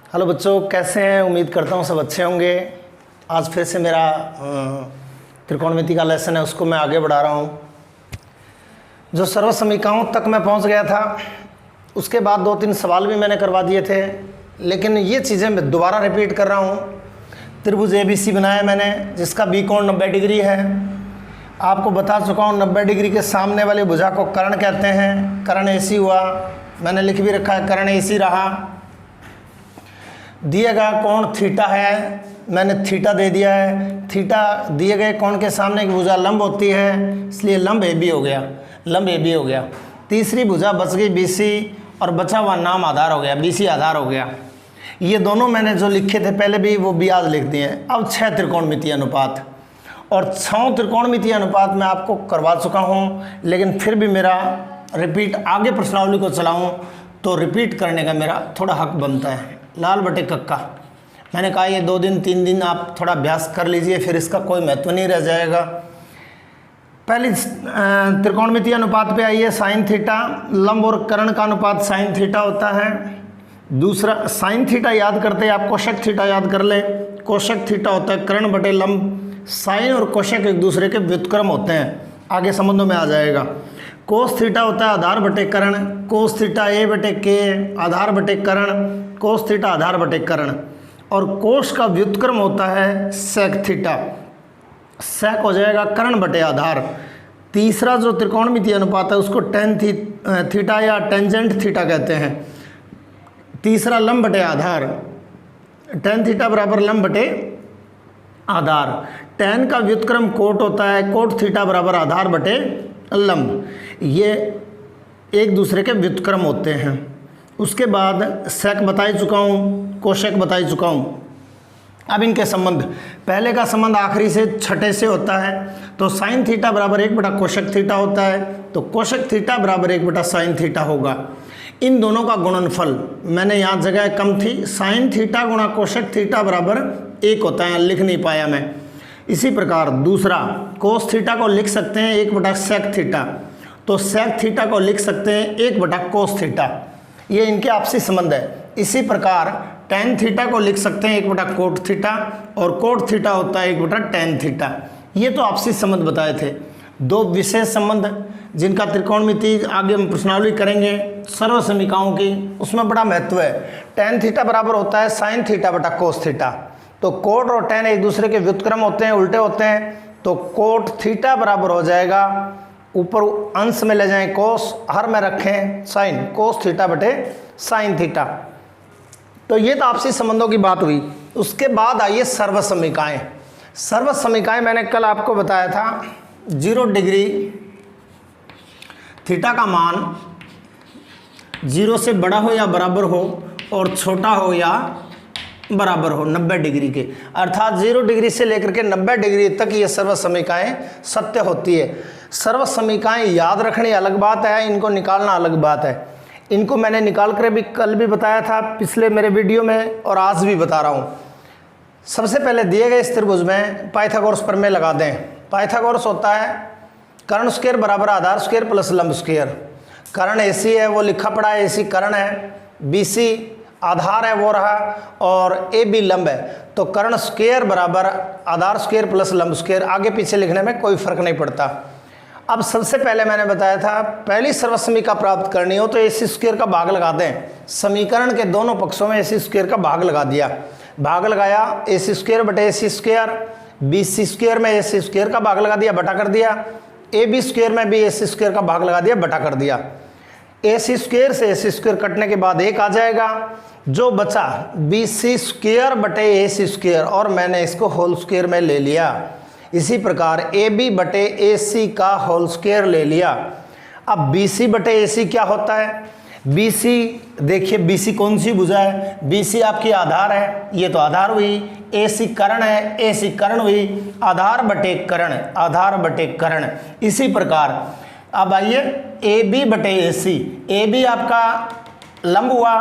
Hello बच्चों, कैसे हैं? उम्मीद करता हूँ सब अच्छे होंगे। आज फिर से मेरा त्रिकोणमिति का लेसन है, उसको मैं आगे बढ़ा रहा हूँ। जो सर्वसमीकाओं तक मैं पहुँच गया था, उसके बाद 2-3 सवाल भी मैंने करवा दिए थे, लेकिन ये चीज़ें मैं दोबारा रिपीट कर रहा हूँ। त्रिभुज ABC बनाया मैंने, जिसका बी कोण 90 डिग्री है। आपको बता चुका हूँ 90 डिग्री के सामने वाली भुजा को कर्ण कहते हैं। कर्ण AC हुआ, मैंने लिख भी रखा है, कर्ण AC रहा। दिए गया कोण थीटा है, मैंने थीटा दे दिया है। थीटा दिए गए कोण के सामने की भुजा लंब होती है, इसलिए लंब AB हो गया, लंब AB हो गया। तीसरी भुजा बच गई BC और बचा हुआ नाम आधार हो गया, BC आधार हो गया। ये दोनों मैंने जो लिखे थे पहले भी, वो भी आज लिख दिए हैं। अब 6 त्रिकोणमितीय अनुपात, और 6 त्रिकोणमितीय अनुपात मैं आपको करवा चुका हूँ, लेकिन फिर भी मेरा रिपीट, आगे प्रश्नावली को चलाऊँ तो रिपीट करने का मेरा थोड़ा हक बनता है। लाल बटे कक्का, मैंने कहा ये 2 दिन 3 दिन आप थोड़ा अभ्यास कर लीजिए, फिर इसका कोई महत्व नहीं रह जाएगा। पहली त्रिकोणमितीय अनुपात पे आइए, साइन थीटा। लंब और कर्ण का अनुपात साइन थीटा होता है। दूसरा साइन थीटा याद करते आप कोशक थीटा याद कर ले। कोशक थीटा होता है कर्ण बटे लंब। साइन और कोशक एक दूसरे के व्युत्क्रम होते हैं, आगे संबंधों में आ जाएगा। कोस थीटा होता है आधार बटे कर्ण। कोस थीटा A बटे K आधार बटे कर्ण। कोस थीटा आधार बटे कर्ण। और कोस का व्युत्क्रम होता है सेक थीटा। सेक हो जाएगा कर्ण बटे आधार। तीसरा जो त्रिकोणमितीय अनुपात है उसको टेन थीटा या टेंजेंट थीटा कहते हैं। तीसरा लंब बटे आधार, टेन थीटा बराबर लंब बटे आधार। टेन का व्युत्क्रम कोट होता है, कोट थीटा बराबर आधार बटे लंब। ये एक दूसरे के व्युत्क्रम होते हैं। उसके बाद सेक बता ही चुका हूँ, कोशक बता ही चुका हूँ। अब इनके संबंध, पहले का संबंध आखिरी से छठे से होता है, तो साइन थीटा बराबर 1 बटा कोशक थीटा होता है, तो कोशक थीटा बराबर 1 बटा साइन थीटा होगा। इन दोनों का गुणनफल, मैंने यहाँ जगह कम थी, साइन थीटा गुणा कोशक थीटा बराबर 1 होता है, लिख नहीं पाया मैं। इसी प्रकार दूसरा कोस थीटा को लिख सकते हैं 1 बटा सेक थीटा, तो सेक थीटा को लिख सकते हैं 1 बटा कोस थीटा। ये इनके आपसी संबंध है। इसी प्रकार टेन थीटा को लिख सकते हैं 1 बटा कोट थीटा, और कोट थीटा होता है 1 बटा टेन थीटा। ये तो आपसी संबंध बताए थे। 2 विशेष संबंध जिनका त्रिकोणमिति आगे हम प्रश्नावली करेंगे सर्वसमीकाओं की, उसमें बड़ा महत्व है। टेन थीटा बराबर होता है साइन थीटा बटा कोस थीटा, तो कोट और टेन एक दूसरे के व्युत्क्रम होते हैं, उल्टे होते हैं, तो कोट थीटा बराबर हो जाएगा, ऊपर अंश में ले जाएं कोस, हर में रखें साइन, कोस थीटा बटे साइन थीटा। तो ये तो आपसी संबंधों की बात हुई। उसके बाद आइए सर्वसमीकाएं। सर्वसमीकाएं मैंने कल आपको बताया था, 0 डिग्री थीटा का मान 0 से बड़ा हो या बराबर हो, और छोटा हो या बराबर हो 90 डिग्री के, अर्थात 0 डिग्री से लेकर के 90 डिग्री तक ये सर्वसमीकाएं सत्य होती है। सर्वसमीकाएं याद रखनी अलग बात है, इनको निकालना अलग बात है। इनको मैंने निकाल कर भी कल भी बताया था पिछले मेरे वीडियो में, और आज भी बता रहा हूँ। सबसे पहले दिए गए इस त्रिभुज में पाइथागोरस प्रमेय लगा दें। पाइथागोरस होता है कर्ण स्क्वायर बराबर आधार स्क्वायर प्लस लंब स्क्वायर। कर्ण AC है, वो लिखा पड़ा है, AC कर्ण है, BC आधार है वो रहा, और AB लंब है, तो कर्ण स्क्वायर बराबर आधार स्क्वायर प्लस लंब स्क्वायर। आगे पीछे लिखने में कोई फर्क नहीं पड़ता। अब सबसे पहले मैंने बताया था, पहली सर्वसमीका प्राप्त करनी हो तो AC स्क्वायर का भाग लगा दें। समीकरण के दोनों पक्षों में AC स्क्वायर का भाग लगा दिया। भाग लगाया, AC स्क्वायर बटे AC स्क्वायर, BC स्क्वायर में AC स्क्वायर का भाग लगा दिया, बटा कर दिया। AB स्क्वायर में भी AC स्क्वायर का भाग लगा दिया, बटा कर दिया। AC स्क्वायर से AC स्क्वायर कटने के बाद 1 आ जाएगा। जो बचा BC स्क्वायर बटे AC स्क्वायर, और मैंने इसको होल स्क्वायर में ले लिया। इसी प्रकार AB बटे AC का होल स्क्वायर ले लिया। अब BC बटे AC क्या होता है? BC देखिए, BC कौन सी भुजा है? BC आपकी आधार है, ये तो आधार हुई। AC कर्ण है, AC कर्ण हुई। आधार बटे कर्ण, आधार बटे कर्ण। इसी प्रकार अब आइए AB बटे AC। AB आपका लंब हुआ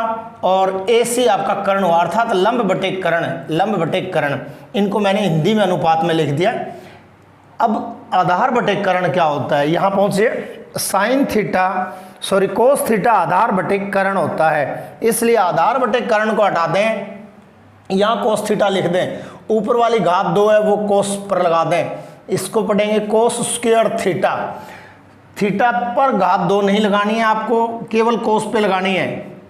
और AC आपका कर्ण हुआ, अर्थात लंब बटे कर्ण, लंब बटे कर्ण। इनको मैंने हिंदी में अनुपात में लिख दिया। अब आधार बटे कर्ण क्या होता है? यहाँ पहुंचिए, साइन थीटा कोस थीटा आधार बटे कर्ण होता है, इसलिए आधार बटे कर्ण को हटा दें यहाँ कोस थीटा लिख दें, ऊपर वाली घात 2 है वो कोस पर लगा दें, इसको पढ़ेंगे कोस स्क्वायर थीटा। थीटा पर घात 2 नहीं लगानी है आपको, केवल कोस पे लगानी है।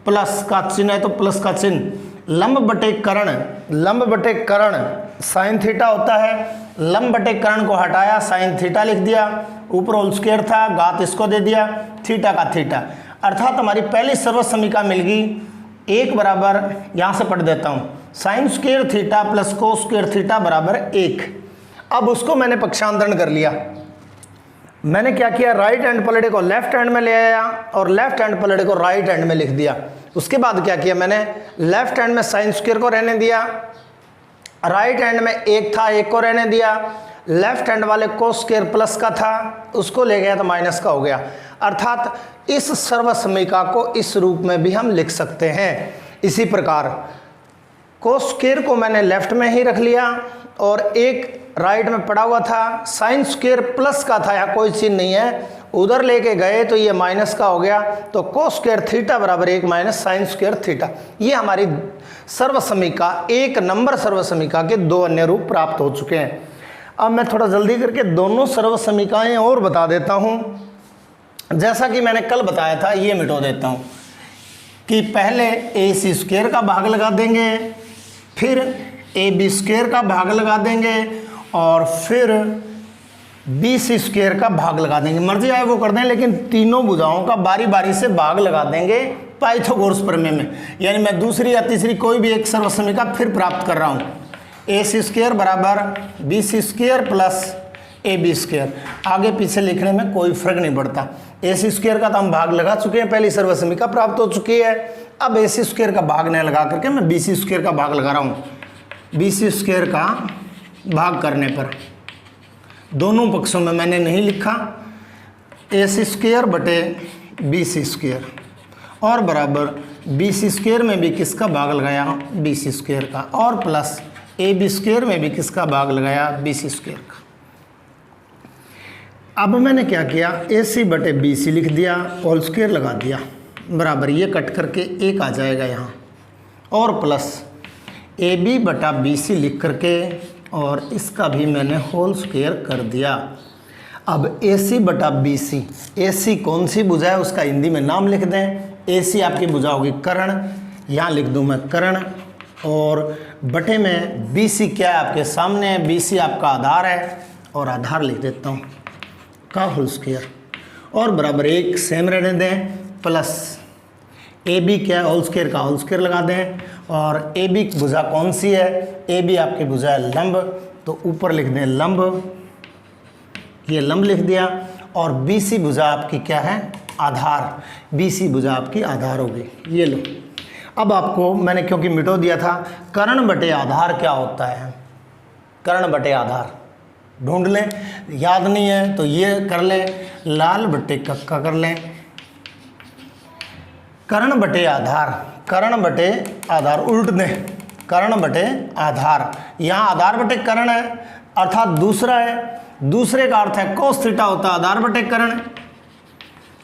प्लस का चिन्ह है तो प्लस का चिन्ह, लंब बटे कर्ण, लंब बटे कर्ण साइन थीटा होता है, लंब बटे कर्ण को हटाया साइन थीटा लिख दिया, ऊपर होल स्क्वायर था, घात इसको दे दिया, थीटा का थीटा, अर्थात हमारी पहली सर्वोच्च समीकरण मिल गई। 1 बराबर यहाँ से पढ़ देता हूँ, sine square theta plus cos square theta बराबर 1। अब उसको मैंने पक्षांतरण कर लिया। मैंने क्या किया, राइट हैंड पलड़े को लेफ्ट हैंड में ले आया और लेफ्ट हैंड पलड़े को राइट हैंड में लिख दिया। उसके बाद क्या किया, मैंने लेफ्ट हैंड में साइन स्क्वायर को रहने दिया, राइट हैंड में 1 था 1 को रहने दिया, लेफ्ट हैंड वाले कोस स्क्वायर प्लस का था उसको ले गया तो माइनस का हो गया। अर्थात इस सर्वोच्च समीकरण को इस रूप में भी हम लिख सकते हैं। इसी प्रकार कोस स्क्वायर को मैंने लेफ्ट में ही रख लिया और एक राइट में पड़ा हुआ था, साइन स्क्वायर प्लस का था, यहाँ कोई चिन्ह नहीं है, उधर लेके गए तो ये माइनस का हो गया, तो कोस स्क्वायर थीटा बराबर 1 माइनस साइन स्क्वायर थीटा। ये हमारी सर्व समीकरण 1 नंबर सर्व समीकरण के 2 अन्य रूप प्राप्त हो चुके हैं। अब मैं थोड़ा जल्दी करके दोनों सर्व समीकरणें और बता देता हूँ। जैसा कि मैंने कल बताया था, ये मिटो देता हूँ कि पहले ए सी स्क्वायर का भाग लगा देंगे, फिर ए बी स्क्वायर का भाग लगा देंगे और फिर बी सी स्क्वायर का भाग लगा देंगे। मर्जी आए वो कर दें, लेकिन तीनों भुजाओं का बारी बारी से भाग लगा देंगे पाइथागोरस प्रमेय में। यानी मैं दूसरी या तीसरी कोई भी एक सर्व समीकरण फिर प्राप्त कर रहा हूँ। ए सी स्क्वायर बराबर B C square plus A B square, आगे पीछे लिखने में कोई फर्क नहीं पड़ता। ए सी स्क्वायर का तो हम भाग लगा चुके हैं, पहली सर्व समीकरण प्राप्त हो चुकी है। अब ए सी स्क्वायर का भाग नहीं लगा करके मैं बी सी स्क्वायर का भाग लगा रहा हूँ। बी सी स्क्वायर का भाग करने पर दोनों पक्षों में मैंने नहीं लिखा, ए सी स्क्वायर बटे बी सी स्क्वायर और बराबर बी सी स्क्वायर में भी किसका भाग लगाया, बी सी स्क्वायर का, और प्लस ए बी स्क्वायर में भी किसका भाग लगाया, बी सी स्क्वायर का। अब मैंने क्या किया, ए सी बटे बी सी लिख दिया, होल स्क्वायर लगा दिया, बराबर ये कट करके 1 आ जाएगा यहाँ, और प्लस ए बी बटा बी सी लिख करके और इसका भी मैंने होल स्क्वायर कर दिया। अब ए सी बटा बी सी, ए सी कौन सी भुजा है उसका हिंदी में नाम लिख दें। ए सी आपकी भुजा होगी कर्ण, यहाँ लिख दूँ मैं कर्ण, और बटे में बी सी क्या है आपके सामने है, बी सी आपका आधार है और आधार लिख देता हूँ का होल स्क्वायर, और बराबर 1 सेम रहने दें, प्लस ए बी क्या है, होल स्क्वायर का होल स्क्वायर लगा दें, और ए बी भुजा कौन सी है, ए बी आपकी भुजा है लंब, तो ऊपर लिख दें लंब, ये लंब लिख दिया, और बी सी भुजा आपकी क्या है, आधार, बी सी भुजा आपकी आधार होगी, ये लो। अब आपको मैंने क्योंकि मिटो दिया था, कर्ण बटे आधार क्या होता है, कर्ण बटे आधार ढूंढ लें, याद नहीं है तो ये कर लें, लाल बटे कक्का कर लें, कर्ण बटे आधार, कर्ण बटे आधार उल्ट दें, कर्ण बटे आधार, यहाँ आधार बटे कर्ण है अर्थात दूसरा है, दूसरे का अर्थ है कोस थीटा होता है आधार बटे कर्ण,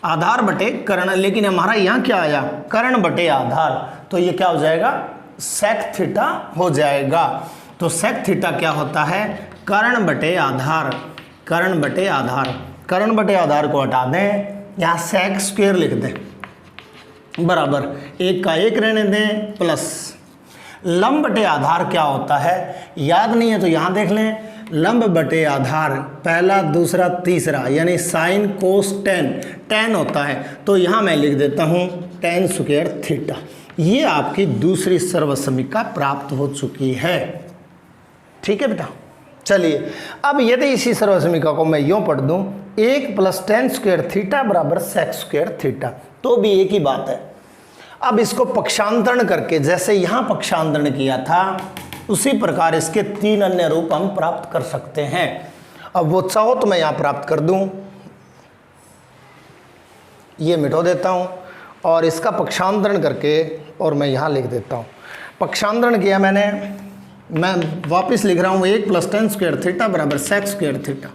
आधार बटे कर्ण, लेकिन हमारा यहाँ क्या आया, कर्ण बटे आधार, तो ये क्या हो जाएगा, सेक थीटा हो जाएगा। तो सेक थीटा क्या होता है, कर्ण बटे आधार, कर्ण बटे आधार, कर्ण बटे आधार को हटा दें, यहाँ सेक स्क्वायर लिख दें, बराबर 1 का 1 रहने दें, प्लस लंब बटे आधार क्या होता है, याद नहीं है तो यहाँ देख लें, लंब बटे आधार पहला दूसरा तीसरा यानी साइन कोस टेन होता है, तो यहाँ मैं लिख देता हूँ टेन स्क्वायर थीटा। ये आपकी दूसरी सर्व समीकरण प्राप्त हो चुकी है। ठीक है बेटा, चलिए अब यदि इसी सर्व समीकरण को मैं यूँ पढ़ दूँ, 1 + टेन स्क्वायर थीटा बराबर सेक स्क्वायर थीटा, तो भी एक ही बात है। अब इसको पक्षांतरण करके जैसे यहाँ पक्षांतरण किया था उसी प्रकार इसके 3 अन्य रूप हम प्राप्त कर सकते हैं। अब वो चाहो तो मैं यहाँ प्राप्त कर दूँ, ये मिटो देता हूँ और इसका पक्षांतरण करके और मैं यहाँ लिख देता हूँ। पक्षांतरण किया मैंने, मैं वापस लिख रहा हूँ 1 + टेन स्क्वायर थीटा बराबर सेक स्क्वायर थीटा।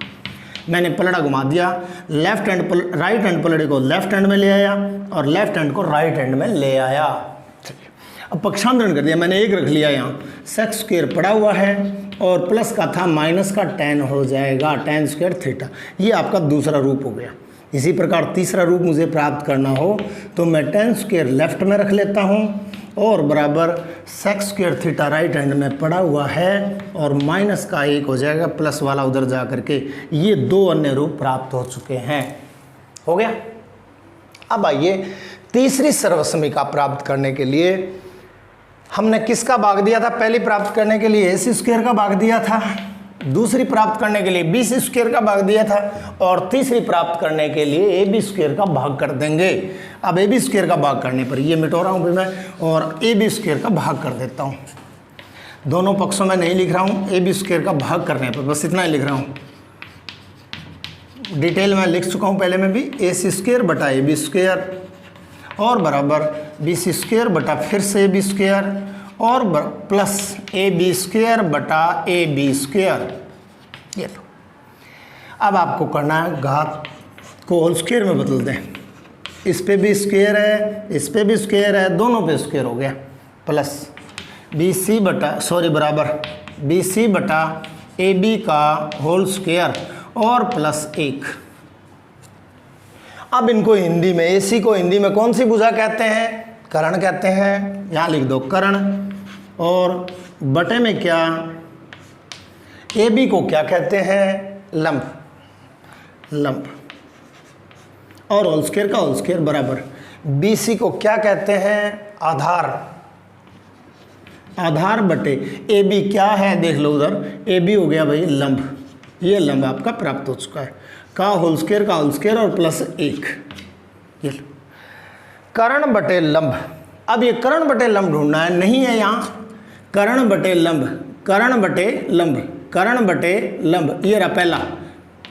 मैंने पलड़ा घुमा दिया, राइट हैंड पलड़े को लेफ्ट हैंड में ले आया और लेफ्ट हैंड को राइट हैंड में ले आया। अब पक्षांतरण कर दिया मैंने, एक रख लिया यहाँ, सेक्स स्क्वायर पड़ा हुआ है और प्लस का था माइनस का टेन हो जाएगा, टेन स्क्वायर थीटा। ये आपका दूसरा रूप हो गया। इसी प्रकार तीसरा रूप मुझे प्राप्त करना हो तो मैं टेन स्क्वायर लेफ्ट में रख लेता हूँ और बराबर sex square theta right hand में पड़ा हुआ है और माइनस का एक हो जाएगा, प्लस वाला उधर जा करके। ये दो अन्य रूप प्राप्त हो चुके हैं। हो गया। अब आइए तीसरी सर्वसमीका प्राप्त करने के लिए हमने किसका भाग दिया था? पहली प्राप्त करने के लिए AC स्क्वायर का भाग दिया था, दूसरी प्राप्त करने के लिए BC स्क्वायर का भाग दिया था और तीसरी प्राप्त करने के लिए AB स्क्वायर का भाग कर देंगे। अब AB स्क्वायर का भाग करने पर ये मिटो रहा हूँ फिर मैं और AB स्क्वायर का भाग कर देता हूँ। दोनों पक्षों में नहीं लिख रहा हूँ, AB स्क्वायर का भाग करने पर बस इतना ही लिख रहा हूँ। डिटेल में लिख चुका हूँ पहले में भी, AC स्क्वायर बटा AB स्क्वायर और बराबर BC स्क्वायर बटा फिर से AB स्क्वायर और प्लस AB स्क्वायर बटा AB स्क्वायर। ये लो। अब आपको करना है घात को होल स्क्वायर में बदल दें। इस पे भी स्क्वायर है, इस पे भी स्क्वायर है, दोनों पे स्क्वायर हो गया। प्लस BC बराबर BC बटा AB का होल स्क्वायर और प्लस 1। अब इनको हिंदी में, AC को हिंदी में कौन सी भुजा कहते हैं? कर्ण कहते हैं। यहाँ लिख दो कर्ण। और बटे में क्या? AB को क्या कहते हैं? लंब। लंब। और होल स्क्वायर का होल स्क्वायर बराबर BC को क्या कहते हैं? आधार। आधार बटे AB क्या है? देख लो उधर, AB हो गया भाई लंब। ये लंब आपका प्राप्त हो चुका है। का होल स्क्वायर और प्लस 1। ये लो। कर्ण बटे लंब। अब ये कर्ण बटे लंब ढूंढना है, नहीं है यहाँ। कर्ण बटे लंब, कर्ण बटे लंब, कर्ण बटे लंब। ये रहा पहला,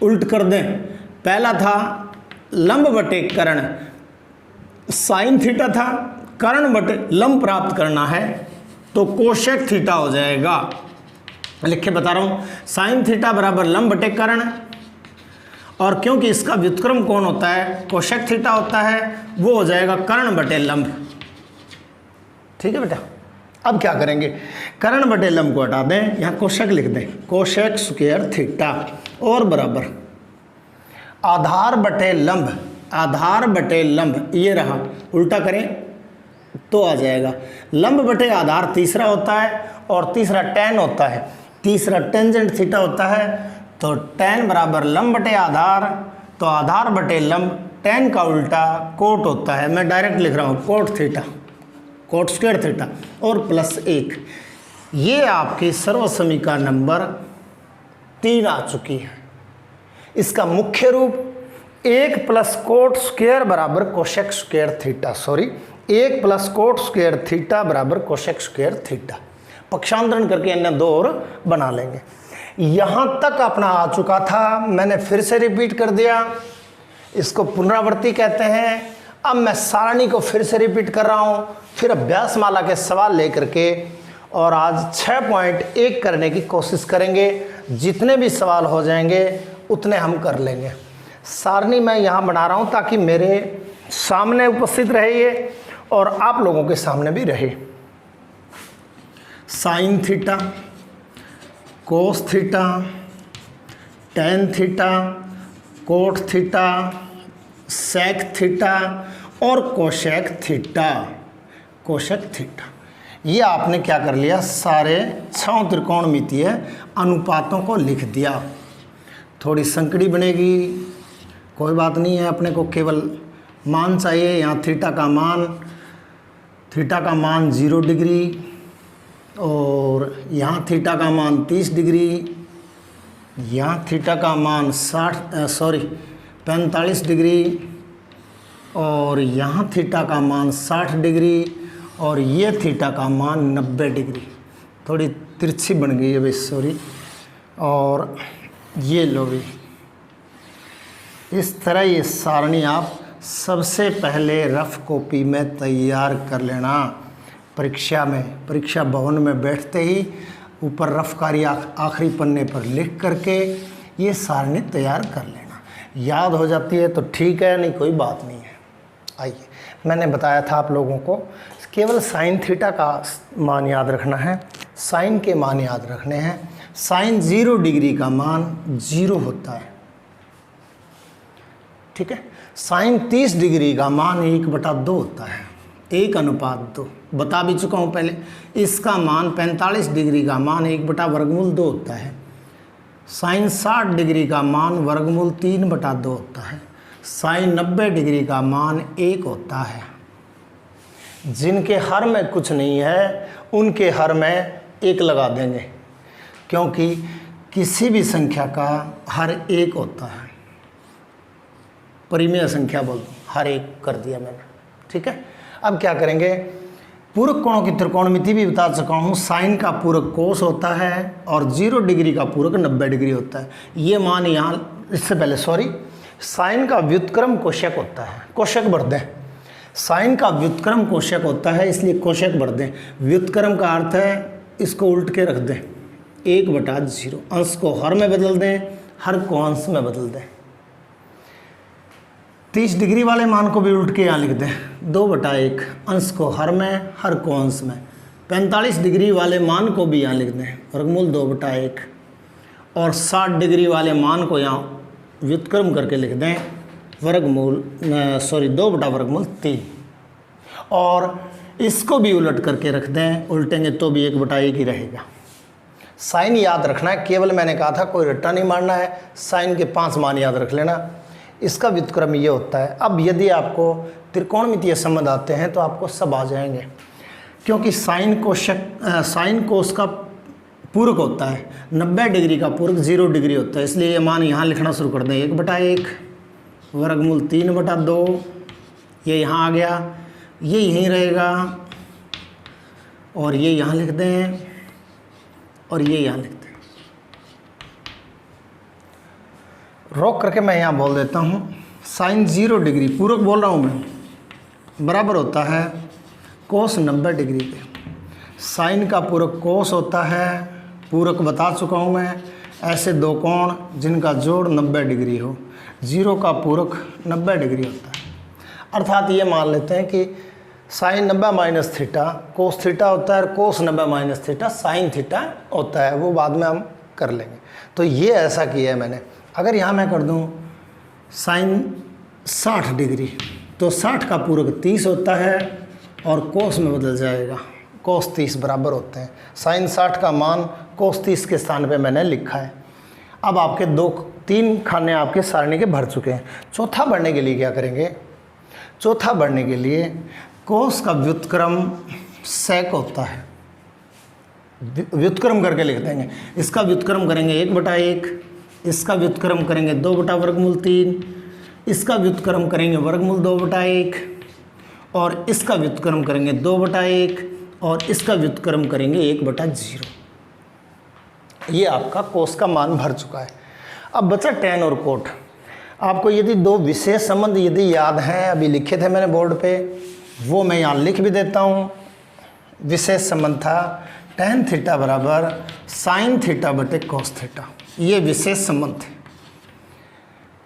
उल्ट कर दें। पहला था लंब बटे कर्ण, साइन थीटा था। कर्ण बटे लंब प्राप्त करना है तो कोशेक थीटा हो जाएगा। लिख के बता रहा हूँ, साइन थीटा बराबर लंब बटे कर्ण। और क्योंकि इसका व्युत्क्रम कौन होता है? कोशेक थीटा होता है, वो हो जाएगा कर्ण बटे लंब। ठीक है बेटा। अब क्या करेंगे? कर्ण बटे लंब को हटा दें, यहाँ कोशेक लिख दें, कोशेक स्क्वायर थीटा और बराबर आधार बटे लंब, आधार बटे लंब। ये रहा, उल्टा करें तो आ जाएगा लंब बटे आधार तीसरा होता है और तीसरा tan होता है, तीसरा टेंजेंट थीटा होता है। तो tan बराबर लंब बटे आधार, तो आधार बटे लंब, tan का उल्टा कोट होता है। मैं डायरेक्ट लिख रहा हूँ cot theta, coat square theta और प्लस 1। ये आपकी सर्वसमीका नंबर 3 आ चुकी है। इसका मुख्य रूप 1 प्लस कोट स्क्वायर बराबर cosec square theta, 1 plus coat square theta बराबर कोशेक स्क्वायर थीटा। पक्षांतरण करके इन्हें 2 और बना लेंगे। यहाँ तक अपना आ चुका था, मैंने फिर से रिपीट कर दिया। इसको पुनरावृत्ति कहते हैं। अब मैं सारणी को फिर से रिपीट कर रहा हूँ, फिर अभ्यास माला के सवाल लेकर के और आज 6.1 करने की कोशिश करेंगे। जितने भी सवाल हो जाएंगे उतने हम कर लेंगे। सारणी मैं यहाँ बना रहा हूँ ताकि मेरे सामने उपस्थित रहे ये और आप लोगों के सामने भी रहे। Sine theta, cos theta, tan theta, cot theta, sec theta और कोशेक थीटा, कोशेक थीटा। ये आपने क्या कर लिया? सारे 6 त्रिकोणमितीय अनुपातों को लिख दिया। थोड़ी संकड़ी बनेगी, कोई बात नहीं है। अपने को केवल मान चाहिए। यहाँ थीटा का मान 0 डिग्री और यहाँ थीटा का मान 30 डिग्री, यहाँ थीटा का मान 45 डिग्री और यहाँ थीटा का मान 60 डिग्री और ये थीटा का मान 90 डिग्री। थोड़ी तिरछी बन गई है भाई, और ये लो भी। इस तरह ये सारणी आप सबसे पहले रफ कॉपी में तैयार कर लेना। परीक्षा भवन में बैठते ही ऊपर रफ कार्य आखिरी पन्ने पर लिख करके ये सारणी तैयार कर लेना। याद हो जाती है तो ठीक है, नहीं कोई बात नहीं है। आइए, मैंने बताया था आप लोगों को केवल साइन थीटा का मान याद रखना है, साइन के मान याद रखने हैं। साइन 0 डिग्री का मान 0 होता है, ठीक है। साइन 30 डिग्री का मान 1/2 होता है, 1:2 बता भी चुका हूँ पहले। इसका मान 45 डिग्री का मान 1/2 होता है। साइन 60 डिग्री का मान वर्गमूल 3/2 होता है। साइन 90 डिग्री का मान 1 होता है। जिनके हर में कुछ नहीं है उनके हर में 1 लगा देंगे, क्योंकि किसी भी संख्या का हर 1 होता है। परिमेय संख्या बोल दो, हर 1 कर दिया मैंने, ठीक है। अब क्या करेंगे, पूरक कोणों की त्रिकोणमिति भी बता चुका हूँ। साइन का पूरक कोस होता है और 0 डिग्री का पूरक 90 डिग्री होता है। ये मान यहाँ, इससे पहले साइन का व्युत्क्रम कोशक होता है, कोशक बढ़ दें। साइन का व्युत्क्रम कोशक होता है, इसलिए कोशक बढ़ दें। व्युत्क्रम का अर्थ है, इसको उल्ट के रख दें, 1/0। अंश को हर में बदल दें, हर को अंश में बदल दें। 30 डिग्री वाले मान को भी उल्ट के यहाँ लिख दें, 2/1। अंश को हर में, हर को अंश में। 45 डिग्री वाले मान को भी यहाँ लिख दें, वर्गमूल 2/1। और 60 डिग्री वाले मान को यहाँ व्युत्क्रम करके लिख दें, 2/3। और इसको भी उलट करके रख दें, उल्टेंगे तो भी 1/1 ही रहेगा। साइन याद रखना है, केवल मैंने कहा था कोई रट्टा नहीं मारना है। साइन के 5 मान याद रख लेना। इसका व्युत्क्रम ये होता है। अब यदि आपको त्रिकोणमितीय संबंध आते हैं तो आपको सब आ जाएंगे, क्योंकि साइन कोस का पूरक होता है, 90 डिग्री का पूरक 0 डिग्री होता है। इसलिए ये मान यहाँ लिखना शुरू कर दें, 1/1 वर्गमूल 3/2। ये यहाँ आ गया, ये यहीं रहेगा, और ये यहाँ लिख दें, और ये यहाँ लिख दें। रोक करके मैं यहाँ बोल देता हूँ, साइन 0 डिग्री पूरक बोल रहा हूँ मैं, बराबर होता है कोस 90 डिग्री के। साइन का पूरक कोस होता है, पूरक बता चुका हूँ मैं। ऐसे दो कोण जिनका जोड़ 90 डिग्री हो, 0 का पूरक 90 डिग्री होता है। अर्थात ये मान लेते हैं कि sine 90 minus theta cos theta होता है, और cos 90 minus theta sine theta होता है। वो बाद में हम कर लेंगे। तो ये ऐसा किया है मैंने। अगर यहाँ मैं कर दूँ साइन 60 डिग्री, तो 60 का पूरक 30 होता है, और कोस में बदल जाएगा, कोस 30 बराबर होते हैं। साइन 60 का मान कोस 30 के स्थान पे मैंने लिखा है। अब आपके 3 खाने आपके सारणी के भर चुके हैं। चौथा बढ़ने के लिए क्या करेंगे, चौथा बढ़ने के लिए कोस का व्युत्क्रम सेक होता है, व्युत्क्रम करके लिख देंगे। इसका व्युत्क्रम करेंगे 1/1, इसका व्युत्क्रम करेंगे 2/3, इसका व्युत्क्रम करेंगे वर्गमूल 2/1, और इसका व्युत्क्रम करेंगे 2/1, और इसका व्युत्क्रम करेंगे 1/0। ये आपका कोस का मान भर चुका है। अब बचा tan और कोट। आपको यदि 2 विशेष संबंध यदि याद हैं, अभी लिखे थे मैंने बोर्ड पे, वो मैं यहाँ लिख भी देता हूँ। विशेष संबंध था tan थीटा बराबर साइन थीटा बटे कोस थीटा। ये विशेष संबंध थे।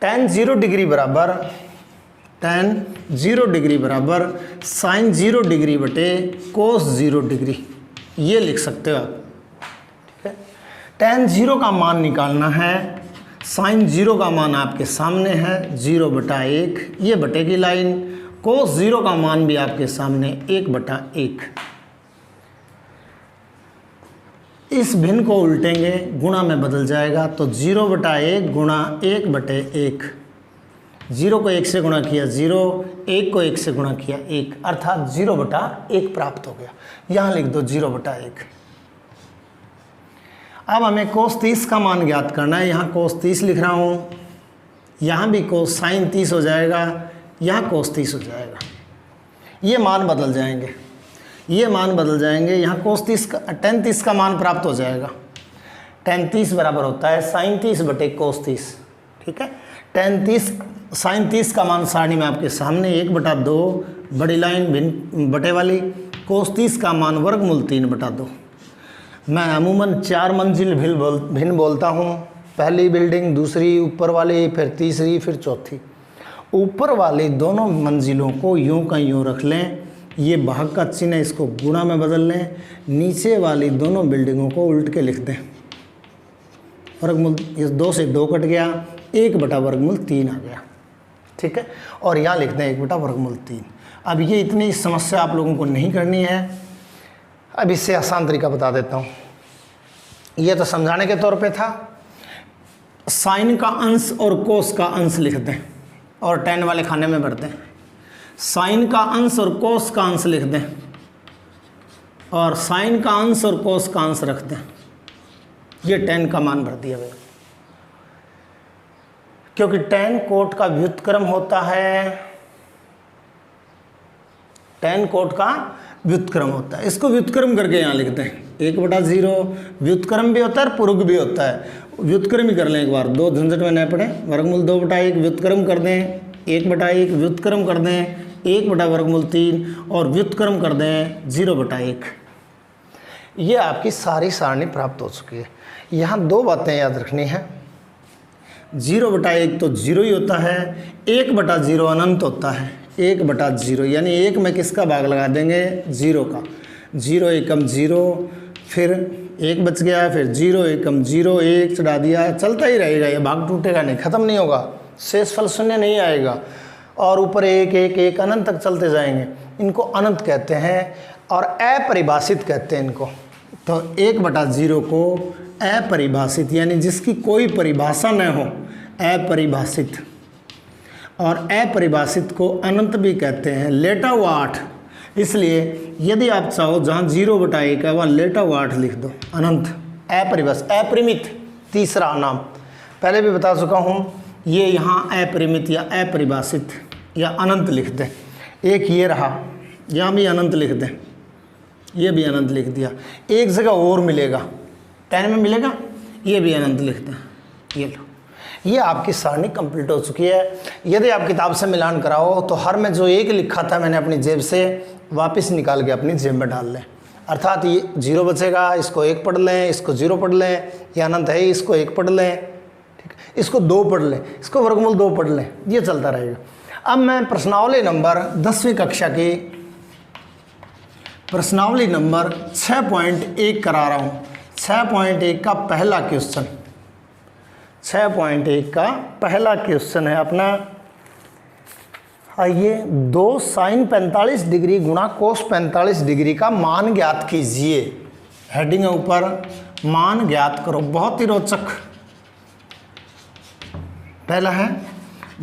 tan 0 डिग्री बराबर साइन 0 डिग्री बटे कोस 0 डिग्री, ये लिख सकते हो आप, ठीक है। tan 0 का मान निकालना है, साइन 0 का मान आपके सामने है 0/1, ये बटे की लाइन। कोस 0 का मान भी आपके सामने 1/1। इस भिन्न को उल्टेंगे, गुणा में बदल जाएगा, तो 0/1 गुणा 1/1। 0 को 1 से गुणा किया 0, 1 को 1 से गुणा किया 1, अर्थात 0/1 प्राप्त हो गया। यहाँ लिख दो 0/1। अब हमें कोस 30 का मान ज्ञात करना है। यहाँ कोस 30 लिख रहा हूँ, यहाँ भी कोस साइन 30 हो जाएगा, यहाँ कोस 30 हो जाएगा। ये मान बदल जाएंगे, ये मान बदल जाएंगे। यहाँ कोस 30 का tan 30 का मान प्राप्त हो जाएगा। tan 30 बराबर होता है साइन 30 बटे कोस 30, ठीक है। tan 30 साइन 30 का मान सारणी में आपके सामने 1/2 बड़ी लाइन भिन्न बटे वाली, कोस 30 का मान वर्गमूल 3/2। मैं अमूमन 4 मंजिल भिन्न बोलता हूँ। पहली बिल्डिंग, दूसरी, ऊपर वाली, फिर तीसरी, फिर चौथी। ऊपर वाली दोनों मंजिलों को यूं का यूं रख लें, ये भाग का चिन्ह है, इसको गुणा में बदल लें, नीचे वाली दोनों बिल्डिंगों को उल्ट के लिख दें। वर्गमूल इस 2 से 2 कट गया, 1/वर्गमूल 3 आ गया, ठीक है। और यहाँ लिख दें 1/वर्गमूल 3। अब ये इतनी समस्या आप लोगों को नहीं करनी है। अब इससे आसान तरीका बता देता हूँ। ये तो समझाने के तौर पे था। साइन का अंश और कोस का अंश लिख दें और tan वाले खाने में भर दें। साइन का अंश और कोस का अंश लिख दें और साइन का अंश और कोस का अंश रख दें। ये tan का मान भर दिया गया, क्योंकि tan कोट का व्युत्क्रम होता है, tan कोट का व्युत्क्रम होता है। इसको व्युत्क्रम करके यहाँ लिखते हैं 1/0। व्युत्क्रम भी होता है और पूर्व भी होता है। व्युत्क्रम ही कर लें एक बार, 2 झंझट में न पड़े। वर्गमूल 2/1 व्युत्क्रम कर दें, 1/1 व्युत्क्रम कर दें 1/वर्गमूल 3 और व्युत्क्रम कर दें 0/1। ये आपकी सारी सारणी प्राप्त हो चुकी है। यहाँ 2 बातें याद रखनी है। 0/1 तो 0 ही होता है, 1/0 अनंत होता है। 1/0 यानी 1 में किसका भाग लगा देंगे? 0 का। 0 एकम 0, फिर 1 बच गया, फिर 0 एकम 0, 1 चढ़ा दिया, चलता ही रहेगा। ये भाग टूटेगा नहीं, ख़त्म नहीं होगा, शेषफल शून्य नहीं आएगा और ऊपर 1 1 1 अनंत तक चलते जाएंगे। इनको अनंत कहते हैं और अपरिभाषित कहते हैं इनको। तो 1/0 को अपरिभाषित यानी जिसकी कोई परिभाषा न हो, अपरिभाषित, और अपरिभाषित को अनंत भी कहते हैं। लेटा हुआ 8, इसलिए यदि आप चाहो जहाँ 0/1 है वहाँ लेटा हुआ 8 लिख दो, अनंत, अपरिभाषित, अपरिमित। तीसरा नाम पहले भी बता चुका हूँ, ये यहाँ अपरिमित या अपरिभाषित या अनंत लिख दें। एक ये रहा, यहाँ भी अनंत लिख दें, ये भी अनंत लिख दिया। एक जगह और मिलेगा, tan में मिलेगा, ये भी अनंत लिख दें। ये लो, ये आपकी सारणी कंप्लीट हो चुकी है। यदि आप किताब से मिलान कराओ तो हर में जो 1 लिखा था मैंने अपनी जेब से, वापस निकाल के अपनी जेब में डाल लें। अर्थात ये 0 बचेगा, इसको 1 पढ़ लें, इसको 0 पढ़ लें, ये अनंत है इसको 1 पढ़ लें, ठीक, इसको 2 पढ़ लें, इसको वर्गमूल 2 पढ़ लें, ये चलता रहेगा। अब मैं प्रश्नावली नंबर 10वीं कक्षा की प्रश्नावली नंबर 6.1 करा रहा हूँ। 6.1 का पहला क्वेश्चन, 6.1 का पहला क्वेश्चन है अपना। आइए, 2 sin 45 डिग्री गुणा कोस 45 डिग्री का मान ज्ञात कीजिए। हेडिंग है ऊपर, मान ज्ञात करो। बहुत ही रोचक। पहला है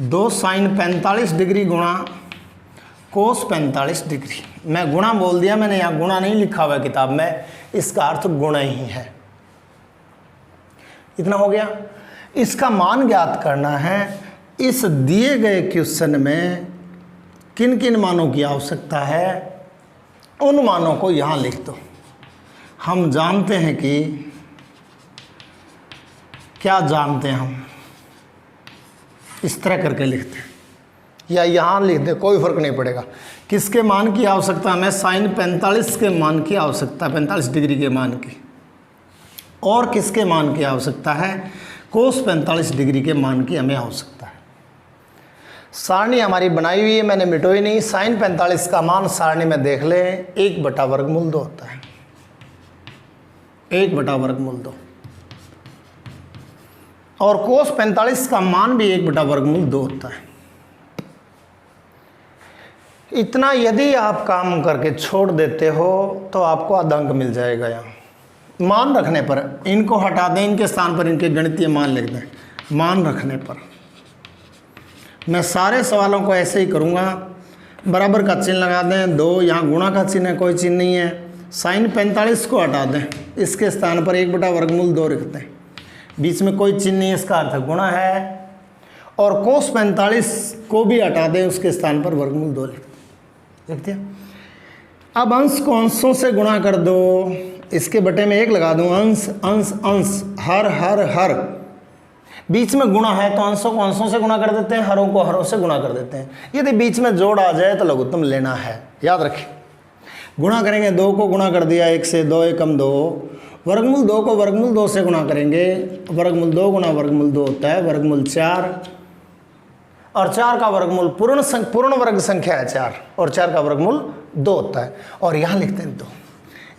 2 sin 45 डिग्री गुणा कोस 45 डिग्री। मैं गुणा बोल दिया, मैंने यहाँ गुणा नहीं लिखा हुआ है किताब में, इसका अर्थ गुणा ही है। इतना हो गया। इसका मान ज्ञात करना है। इस दिए गए क्वेश्चन में किन किन मानों की आवश्यकता है, उन मानों को यहाँ लिख दो। हम जानते हैं कि क्या जानते हैं हम, इस तरह करके लिखते हैं या यहाँ लिख दे, कोई फर्क नहीं पड़ेगा। किसके मान की आवश्यकता हमें? साइन 45 के मान की आवश्यकता, 45 डिग्री के मान की। और किसके मान की आवश्यकता है? कोस 45 डिग्री के मान की हमें आवश्यकता है। सारणी हमारी बनाई हुई है, मैंने मिटोई नहीं। साइन 45 का मान सारणी में देख लें, 1/वर्गमूल 2 होता है, 1/वर्गमूल 2। और कोस 45 का मान भी 1/वर्गमूल 2 होता है। इतना यदि आप काम करके छोड़ देते हो तो आपको आधा अंक मिल जाएगा। यहाँ मान रखने पर इनको हटा दें, इनके स्थान पर इनके गणितीय मान लिख दें। मान रखने पर मैं सारे सवालों को ऐसे ही करूँगा। बराबर का चिन्ह लगा दें, 2, यहाँ गुणा का चिन्ह है, कोई चिन्ह नहीं है। साइन 45 को हटा दें, इसके स्थान पर 1/वर्गमूल 2 लिख दें, बीच में कोई चिन्ह नहीं, इसका अर्थ गुणा है। और कोस 45 को भी हटा दें, उसके स्थान पर वर्गमूल 2 लिख दिया। अब अंश को अंशों से गुणा कर दो, इसके बटे में 1 लगा दूं। अंश अंश अंश, हर हर हर, बीच में गुणा है तो अंशों को अंशों से गुणा कर देते हैं, हरों को हरों से गुणा कर देते हैं। यदि बीच में जोड़ आ जाए तो लघुत्तम लेना है, याद रखें। गुणा करेंगे, 2 को गुणा कर दिया 1 से, 2 एकम 2। वर्गमूल 2 को वर्गमूल 2 से गुणा करेंगे, वर्गमूल 2 गुणा वर्गमूल 2 होता है वर्गमूल 4। और 4 का वर्गमूल पूर्ण वर्ग संख्या है 4, और 4 का वर्गमूल 2 होता है। और यहाँ लिखते हैं 2।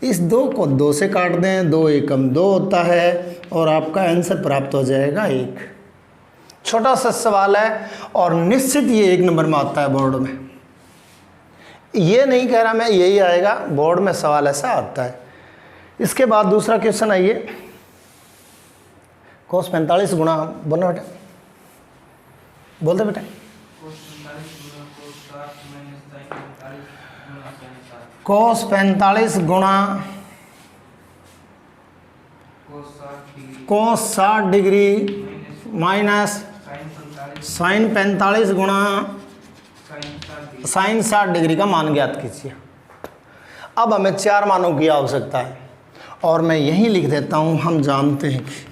इस 2 को 2 से काट दें, 2 एकम 2 होता है, और आपका आंसर प्राप्त हो जाएगा 1। छोटा सा सवाल है और निश्चित ये 1 नंबर में आता है बोर्ड में। ये नहीं कह रहा मैं यही आएगा, बोर्ड में सवाल ऐसा आता है। इसके बाद दूसरा क्वेश्चन आइए, cos 45 गुणा, बोलो बेटा, बोलते बेटा, cos 45 गुणा cos 60 डिग्री माइनस sin 45 गुणा sin 60 डिग्री का मान ज्ञात कीजिए। अब हमें 4 मानों की आवश्यकता है, और मैं यही लिख देता हूं, हम जानते हैं कि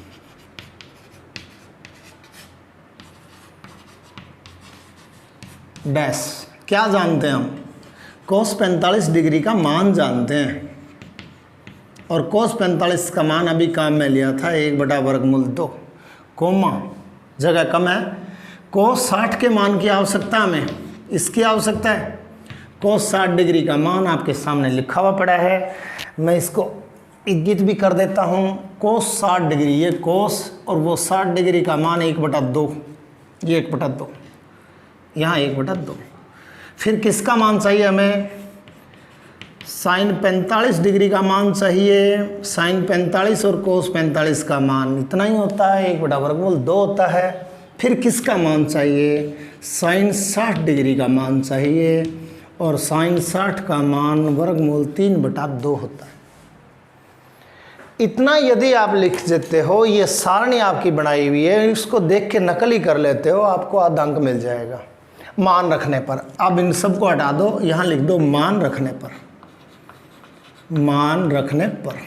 डैश, क्या जानते हैं हम, cos 45 डिग्री का मान जानते हैं, और cos 45 का मान अभी काम में लिया था 1/√2, कोमा जगह कम है। cos 60 के मान की आवश्यकता हमें, इसकी आवश्यकता है। cos 60 डिग्री का मान आपके सामने लिखा हुआ पड़ा है, मैं इसको इंगित भी कर देता हूँ। cos 60 डिग्री, ये cos और वो 60 डिग्री का मान 1/2, ये 1/2, यहाँ 1/2। फिर किसका मान चाहिए हमें, sin 45 डिग्री का मान चाहिए। sin 45 और cos 45 का मान इतना ही होता है, 1/2 होता है। फिर किसका मान चाहिए, sin 60 डिग्री का मान चाहिए, और sin 60 का मान वर्गमूल 3/2 होता है। इतना यदि आप लिख देते हो, ये सारणी आपकी बनाई हुई है, इसको देख के नकल ही कर लेते हो, आपको आधा अंक मिल जाएगा मान रखने पर। अब इन सब को हटा दो, यहाँ लिख दो मान रखने पर, मान रखने पर।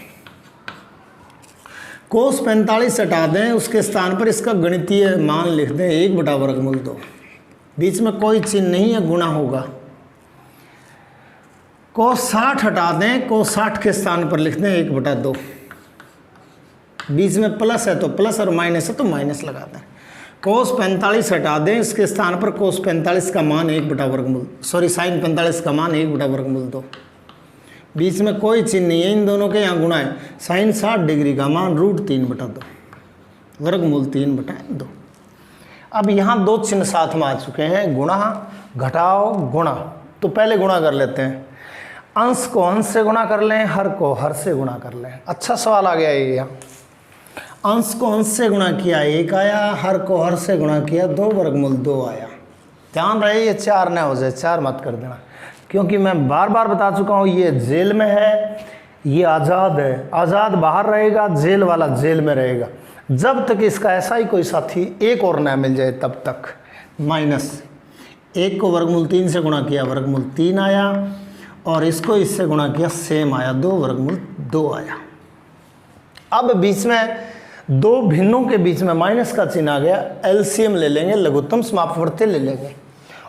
cos 45 हटा दें, उसके स्थान पर इसका गणितीय मान लिख दें 1/√2, बीच में कोई चिन्ह नहीं है, गुणा होगा। cos 60 हटा दें, cos 60 के स्थान पर लिख दें 1/2, बीच में प्लस है तो प्लस और माइनस है तो माइनस लगा दें। cos 45 हटा दें, इसके स्थान पर cos 45 का मान 1/√2, sin 45 का मान 1/√2, बीच में कोई चिन्ह नहीं है, इन दोनों के यहाँ गुणा है। sin 60 डिग्री का मान √3/2, वर्गमूल 3/2। अब यहाँ 2 चिन्ह साथ में आ चुके हैं, गुणा घटाओ गुणा। तो पहले गुणा कर लेते हैं, अंश को अंश से गुणा कर लें, हर को हर से गुणा कर लें। अच्छा सवाल आ गया ये, यहाँ अंश को अंश से गुणा किया 1 आया, हर को हर से गुणा किया 2/2 आया। ध्यान रहे ये 4 न हो जाए, 4 मत कर देना, क्योंकि मैं बार बार बता चुका हूँ, ये जेल में है, ये आज़ाद है। आज़ाद बाहर रहेगा, जेल वाला जेल में रहेगा, जब तक इसका ऐसा ही कोई साथी एक और न मिल जाए तब तक। माइनस 1 को वर्गमूल 3 से गुणा किया, वर्गमूल 3 आया, और इसको इससे गुणा किया, सेम आया, 2/2 आया। अब बीच में 2 भिन्नों के बीच में माइनस का चिन्ह आ गया, एलसीएम ले लेंगे, लघुत्तम समापवर्ती ले लेंगे,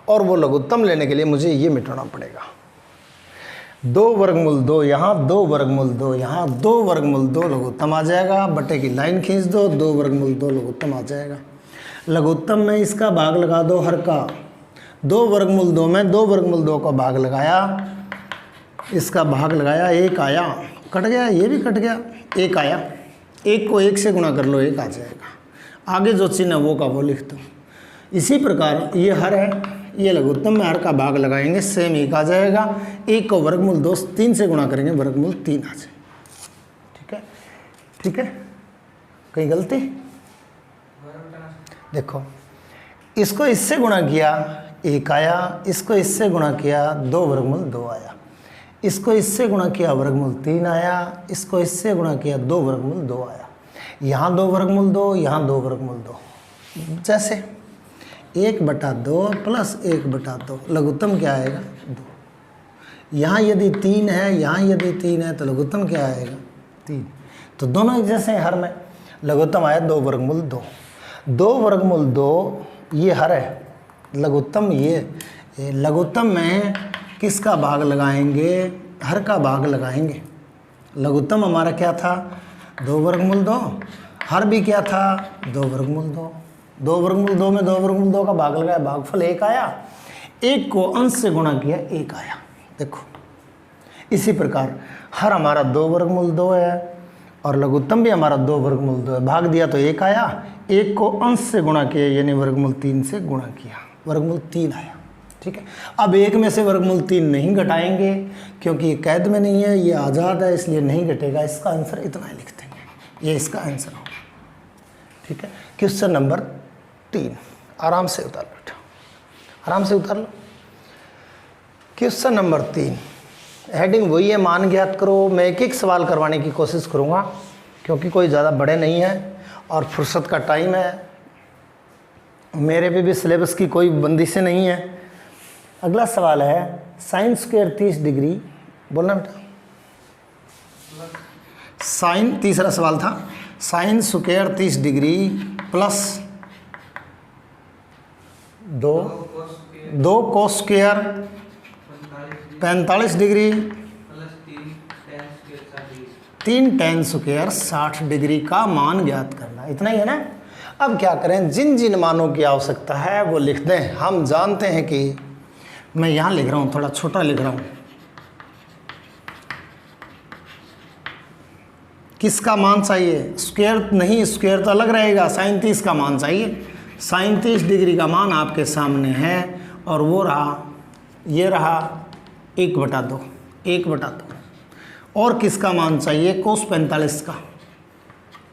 और वो लघुत्तम लेने के लिए मुझे ये मिटाना पड़ेगा। 2/2 यहाँ, 2/2 यहाँ, 2/2 लघुत्तम आ जाएगा, बटे की लाइन खींच दो, 2/2 लघुत्तम आ जाएगा। लघुत्तम में इसका भाग लगा दो हर का, 2/2 में 2/2 का भाग लगाया, इसका भाग लगाया, 1 आया, कट गया, ये भी कट गया, 1 आया, 1 को 1 से गुणा कर लो, 1 आ जाएगा। आगे जो चिन्ह है वो का वो लिख दो। इसी प्रकार ये हर है, ये लघुत्तम में हर का भाग लगाएंगे, सेम 1 आ जाएगा। 1 को वर्गमूल 2 3 से गुणा करेंगे, वर्गमूल 3 आ जाए। ठीक है, ठीक है, कहीं गलती? देखो, इसको इससे गुणा किया 1 आया, इसको इससे गुणा किया 2/2 आया, इसको इससे गुणा किया वर्गमूल 3 आया, इसको इससे गुणा किया 2/2 आया। यहाँ 2/2, यहाँ 2/2, जैसे 1/2 प्लस 1/2, लघुत्तम क्या आएगा 2। यहाँ यदि 3 है, यहाँ यदि 3 है, तो लघुत्तम क्या आएगा 3। तो दोनों एक जैसे हैं, हर में लघुत्तम आया 2/2। 2/2 ये हर है, लघुत्तम ये लघुत्तम में किसका भाग लगाएंगे, हर का भाग लगाएंगे। लघुत्तम हमारा क्या था 2/2, हर भी क्या था 2/2, 2 वर्गमूल 2 में 2 वर्गमूल 2 का भाग लगाया, भागफल 1 आया, 1 को अंश से गुणा किया 1 आया। देखो इसी प्रकार हर हमारा 2 वर्गमूल 2 है और लघुत्तम भी हमारा 2 वर्गमूल 2 है, भाग दिया तो 1 आया, 1 को अंश से गुणा किया यानी वर्गमूल 3 से गुणा किया, वर्गमूल 3 आया। ठीक है, अब 1 में से वर्गमूल 3 नहीं घटाएंगे क्योंकि ये कैद में नहीं है, ये आज़ाद है, इसलिए नहीं घटेगा। इसका आंसर इतना ही लिख देंगे, ये इसका आंसर होगा। ठीक है, क्वेश्चन नंबर 3 आराम से उतार लो बेटा, आराम से उतार लो। क्वेश्चन नंबर 3 हेडिंग वही है, मान ज्ञात करो। मैं एक एक सवाल करवाने की कोशिश करूँगा क्योंकि कोई ज़्यादा बड़े नहीं है और फुर्सत का टाइम है, मेरे पे भी सिलेबस की कोई बंदिशें नहीं है। अगला सवाल है साइन स्क्वायर 30 डिग्री, बोलना बेटा, साइन, तीसरा सवाल था sine square 30 degree plus 2 cos square 45 degree 3 tan square 60 degree का मान ज्ञात करना, इतना ही है ना। अब क्या करें, जिन जिन मानों की आवश्यकता है वो लिख दें। हम जानते हैं कि मैं यहाँ लिख रहा हूँ, थोड़ा छोटा लिख रहा हूँ, किसका मान चाहिए, स्क्वायर नहीं, स्क्वायर तो अलग रहेगा, साइन 30 का मान चाहिए। साइन 30 डिग्री का मान आपके सामने है और वो रहा, ये रहा 1/2, 1/2। और किसका मान चाहिए, कोस 45 का,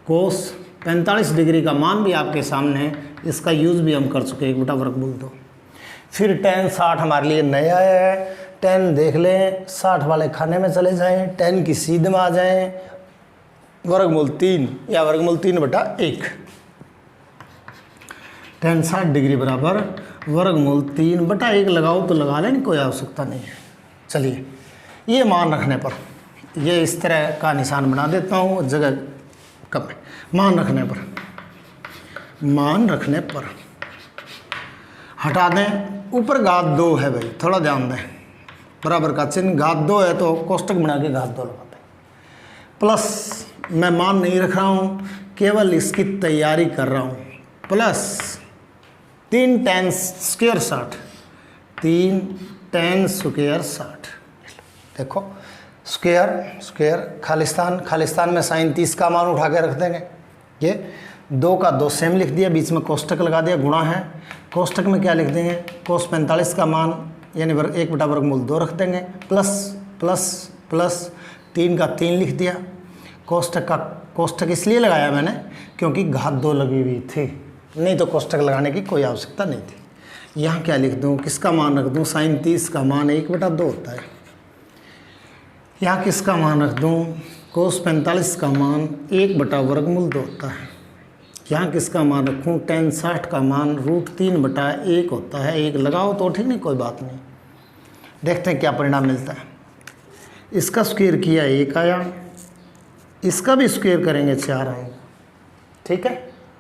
कोस 45 डिग्री का मान भी आपके सामने है, इसका यूज़ भी हम कर चुके, 1/2। फिर tan 60 हमारे लिए नया है, tan देख लें, 60 वाले खाने में चले जाएं, tan की सीध में आ जाएं, वर्गमूल 3 या वर्गमूल 3/1, tan 60 डिग्री बराबर वर्गमूल 3/1 लगाओ तो लगा लें, कोई आवश्यकता नहीं है। चलिए, ये मान रखने पर, ये इस तरह का निशान बना देता हूँ, जगह कम है। मान रखने पर हटा दें, ऊपर घात 2 है भाई, थोड़ा ध्यान दें, बराबर का चिन्ह, घात 2 है तो कोष्टक बना के घात 2 लगा दें। प्लस मैं मान नहीं रख रहा हूँ, केवल इसकी तैयारी कर रहा हूँ, plus 3 tan square 60, 3 tan square 60। देखो स्क्वायर खालिस्तान में साइन 30 का मान उठा के रख देंगे। ये 2 का 2 सेम लिख दिया, बीच में कोष्टक लगा दिया, गुणा है, कोष्टक में क्या लिख देंगे, कोस 45 का मान यानी 1/2 रख देंगे, प्लस 3 का 3 लिख दिया। कोष्टक इसलिए लगाया मैंने क्योंकि घात 2 लगी हुई थी, नहीं तो कोष्टक लगाने की कोई आवश्यकता नहीं थी। यहाँ क्या लिख दूँ, किसका मान रख दूँ, साइन 30 का मान 1/2 होता है। यहाँ किसका मान रख दूँ, कोस 45 का मान 1/2 होता है। यहाँ किसका मान रखूँ, tan 60 का मान √3/1 होता है। 1 लगाओ तो ठीक, नहीं कोई बात नहीं, देखते हैं क्या परिणाम मिलता है। इसका स्क्वायर किया 1 आया, इसका भी स्क्वायर करेंगे 4 आएगा। ठीक है,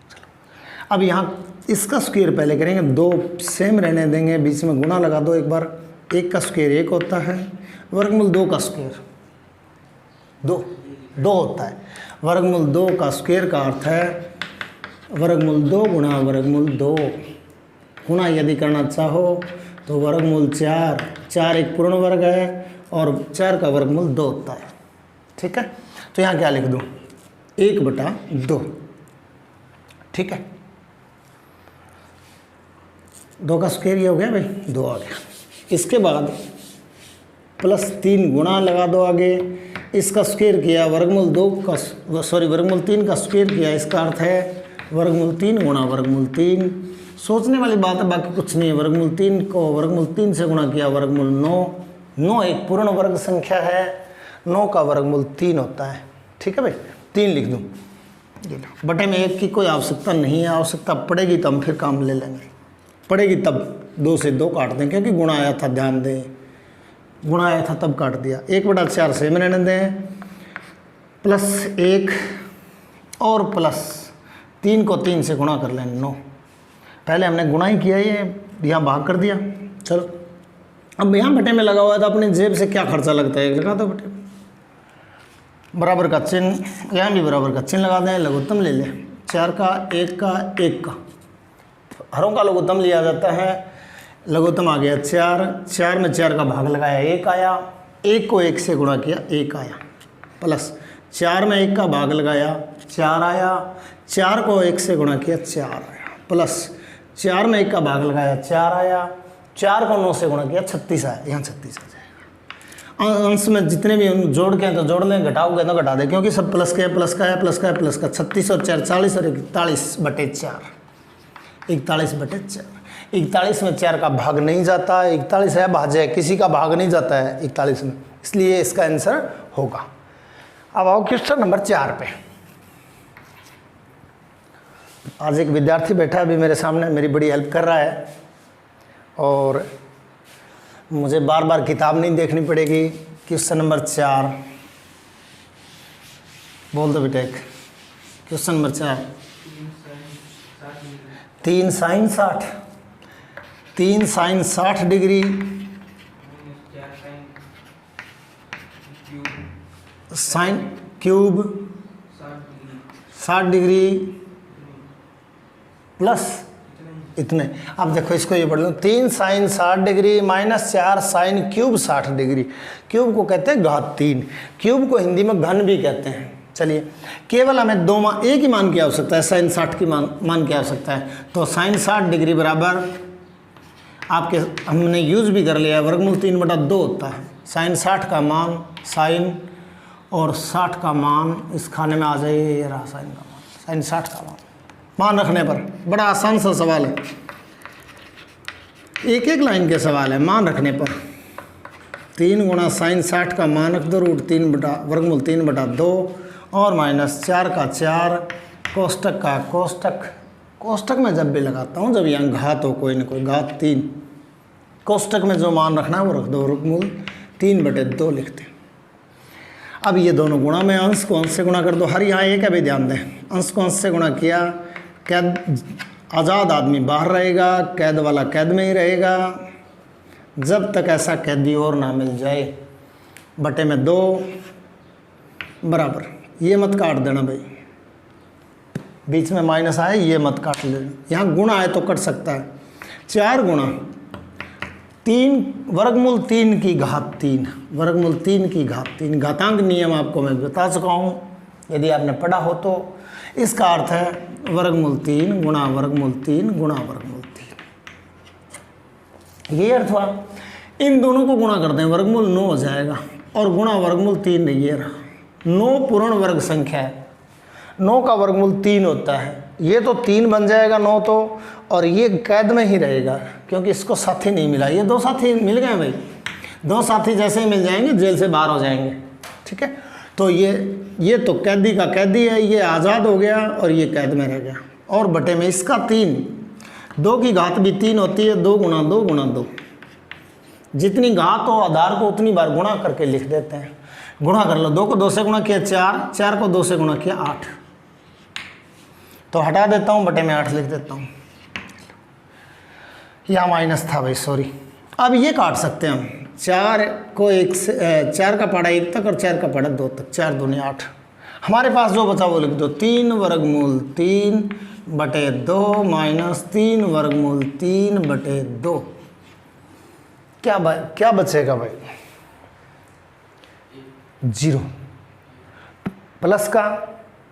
चलो अब यहाँ इसका स्क्वायर पहले करेंगे, 2 सेम रहने देंगे, बीच में गुणा लगा दो एक बार, 1 का स्क्वायर 1 होता है, वर्गमूल 2 का स्क्वायर 2 होता है। वर्गमूल 2 का स्क्वायर का अर्थ है वर्गमूल 2 गुणा वर्गमूल 2, गुणा यदि करना चाहो तो वर्गमूल 4 एक पूर्ण वर्ग है और 4 का वर्गमूल 2 होता है। ठीक है, तो यहाँ क्या लिख दूँ, 1/2। ठीक है, 2 का स्क्वायर ये हो गया भाई, 2 आ गया। इसके बाद प्लस 3 गुणा लगा दो आगे, इसका स्क्वायर किया, वर्गमूल 3 का स्क्वायर किया, इसका अर्थ है वर्गमूल 3 गुणा वर्गमूल 3। सोचने वाली बात है, बाकी कुछ नहीं है। वर्गमूल 3 को वर्गमूल 3 से गुणा किया, वर्गमूल 9 एक पूर्ण वर्ग संख्या है, 9 का वर्गमूल 3 होता है। ठीक है भाई, 3 लिख दूँ, बटे में 1 की कोई आवश्यकता नहीं है, आवश्यकता पड़ेगी तो हम फिर काम ले लेंगे, पड़ेगी तब 2 से 2 काट दें, क्योंकि गुणा आया था, ध्यान दें, गुणा आया था तब काट दिया। 1/4 से में रहने दें, प्लस 1 और प्लस 3 को 3 से गुणा कर लें, 9। पहले हमने गुणा ही किया, ये यहाँ भाग कर दिया। चलो अब यहाँ बटे में लगा हुआ है तो अपनी जेब से क्या खर्चा लगता है, 1 लगा दो बटे, बराबर का चिन्ह, यहाँ भी बराबर का चिन्ह लगा दें, लघुत्तम ले लें, 4 का 1 का 1 का हरों का लघुत्तम लिया जाता है। लघुत्तम आ गया 4, 4 में 4 का भाग लगाया 1 आया, 1 को 1 से गुणा किया 1 आया, प्लस 4 में 1 का भाग लगाया 4 आया, 4 को 1 से गुणा किया 4 आया, प्लस 4 में 1 का भाग लगाया 4 आया, 4 को 9 से गुणा किया 36 आया। यहाँ 36 आ जाएगा। अंश में जितने भी हम जोड़ के हैं तो जोड़ लें, घटाओगे तो घटा दें, क्योंकि सब प्लस का है, प्लस का है, प्लस का है, प्लस का। 36 और 4 40 और 41/4, 41/4। 41 में 4 का भाग नहीं जाता, 41 है भाज्य, किसी का भाग नहीं जाता है 41 में, इसलिए इसका आंसर होगा। अब आओ क्वेश्चन नंबर 4 पे। आज एक विद्यार्थी बैठा है अभी मेरे सामने, मेरी बड़ी हेल्प कर रहा है और मुझे बार बार किताब नहीं देखनी पड़ेगी। क्वेश्चन नंबर 4 बोल दो बेटा। एक question number 4, 3 sin 60, 3 sin 60 degree sine cube 60 degree plus इतने। अब देखो इसको ये पढ़ लो, 3 sin 60 degree minus 4 sin cube 60 degree. Cube को कहते हैं घात 3, क्यूब को हिंदी में घन भी कहते हैं। चलिए केवल हमें दो मान, एक ही मान की आवश्यकता है, sin 60 की मान की आवश्यकता है। तो sin 60 डिग्री बराबर आपके हमने यूज़ भी कर लिया, वर्गमूल 3/2 होता है। sin 60 का मान sin और 60 का मान इस खाने में आ जाए, ये रहा sin का मान, sin 60 का मान रखने पर। बड़ा आसान सा सवाल है, एक एक लाइन के सवाल है। मान रखने पर 3 गुणा sin 60 का मान रख दो, वर्गमूल 3/2 और माइनस 4 का 4, कोष्टक का कोष्टक। कोष्टक में जब भी लगाता हूँ जब यहाँ घात हो कोई ना कोई, घात 3, कोष्टक में जो मान रखना है वो रख दो, वर्गमूल 3/2 लिखते हैं। अब ये दोनों गुणा में, अंश को अंश से गुणा कर दो। हर यहाँ एक है भी, ध्यान दें, अंश को अंश से गुणा किया, कैद आज़ाद आदमी बाहर रहेगा, कैद वाला कैद में ही रहेगा जब तक ऐसा कैदी और ना मिल जाए। बटे में 2 बराबर, ये मत काट देना भाई, बीच में माइनस आए ये मत काट लेना। यहाँ गुणा आए तो कट सकता है। 4 गुणा 3 वर्गमूल 3 की घात 3, वर्गमूल 3 की घात 3। घातांक नियम आपको मैं बता चुका हूँ, यदि आपने पढ़ा हो तो। इसका अर्थ है वर्गमूल 3 गुणा वर्गमूल 3 गुणा वर्गमूल 3, ये अर्थ हुआ। इन दोनों को गुणा कर दें, वर्गमूल 9 हो जाएगा और गुणा वर्गमूल 3 ये रहा। 9 पूर्ण वर्ग संख्या है, 9 का वर्गमूल 3 होता है, ये तो 3 बन जाएगा 9 तो, और ये कैद में ही रहेगा क्योंकि इसको साथी नहीं मिला। ये 2 साथी मिल गए भाई, 2 साथी जैसे ही मिल जाएंगे जेल से बाहर हो जाएंगे, ठीक है। तो ये तो कैदी का कैदी है, ये आज़ाद हो गया और ये कैद में रह गया। और बटे में इसका 3, 2 की घात भी 3 होती है, 2 गुणा 2 गुणा 2। जितनी घात हो आधार को उतनी बार गुणा करके लिख देते हैं। गुणा कर लो, 2 को 2 से गुणा किया 4, 4 को 2 से गुणा किया 8, तो हटा देता हूँ, बटे में 8 लिख देता हूँ। यहाँ माइनस था भाई, सॉरी। अब ये काट सकते हैं हम, 4 को 1 से 4 का पढ़ा 1 तक और 4 का पढ़ा 2 तक, 4 दूनी 8। हमारे पास जो बचा वो लिख दो, 3 वर्गमूल 3/2 माइनस 3 वर्गमूल 3/2। क्या बचेगा भाई? 0, प्लस का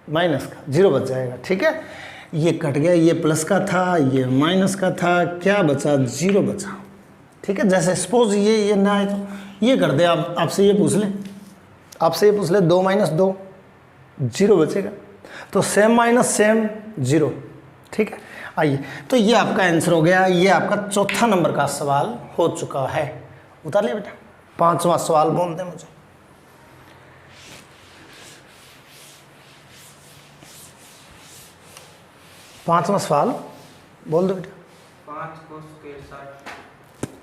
माइनस का 0 बच जाएगा, ठीक है। ये कट गया, ये प्लस का था, ये माइनस का था, क्या बचा? 0 बचा, ठीक है। जैसे सपोज ये ना आए तो ये कर दे, आप आपसे ये पूछ ले, 2 - 2 0 बचेगा, तो सेम माइनस सेम 0, ठीक है। आइए, तो ये आपका आंसर हो गया। ये आपका चौथा नंबर का सवाल हो चुका है। उतार लिया बेटा। 5वां सवाल बोल दे मुझे। पांचवा सवाल बोल दो बेटा।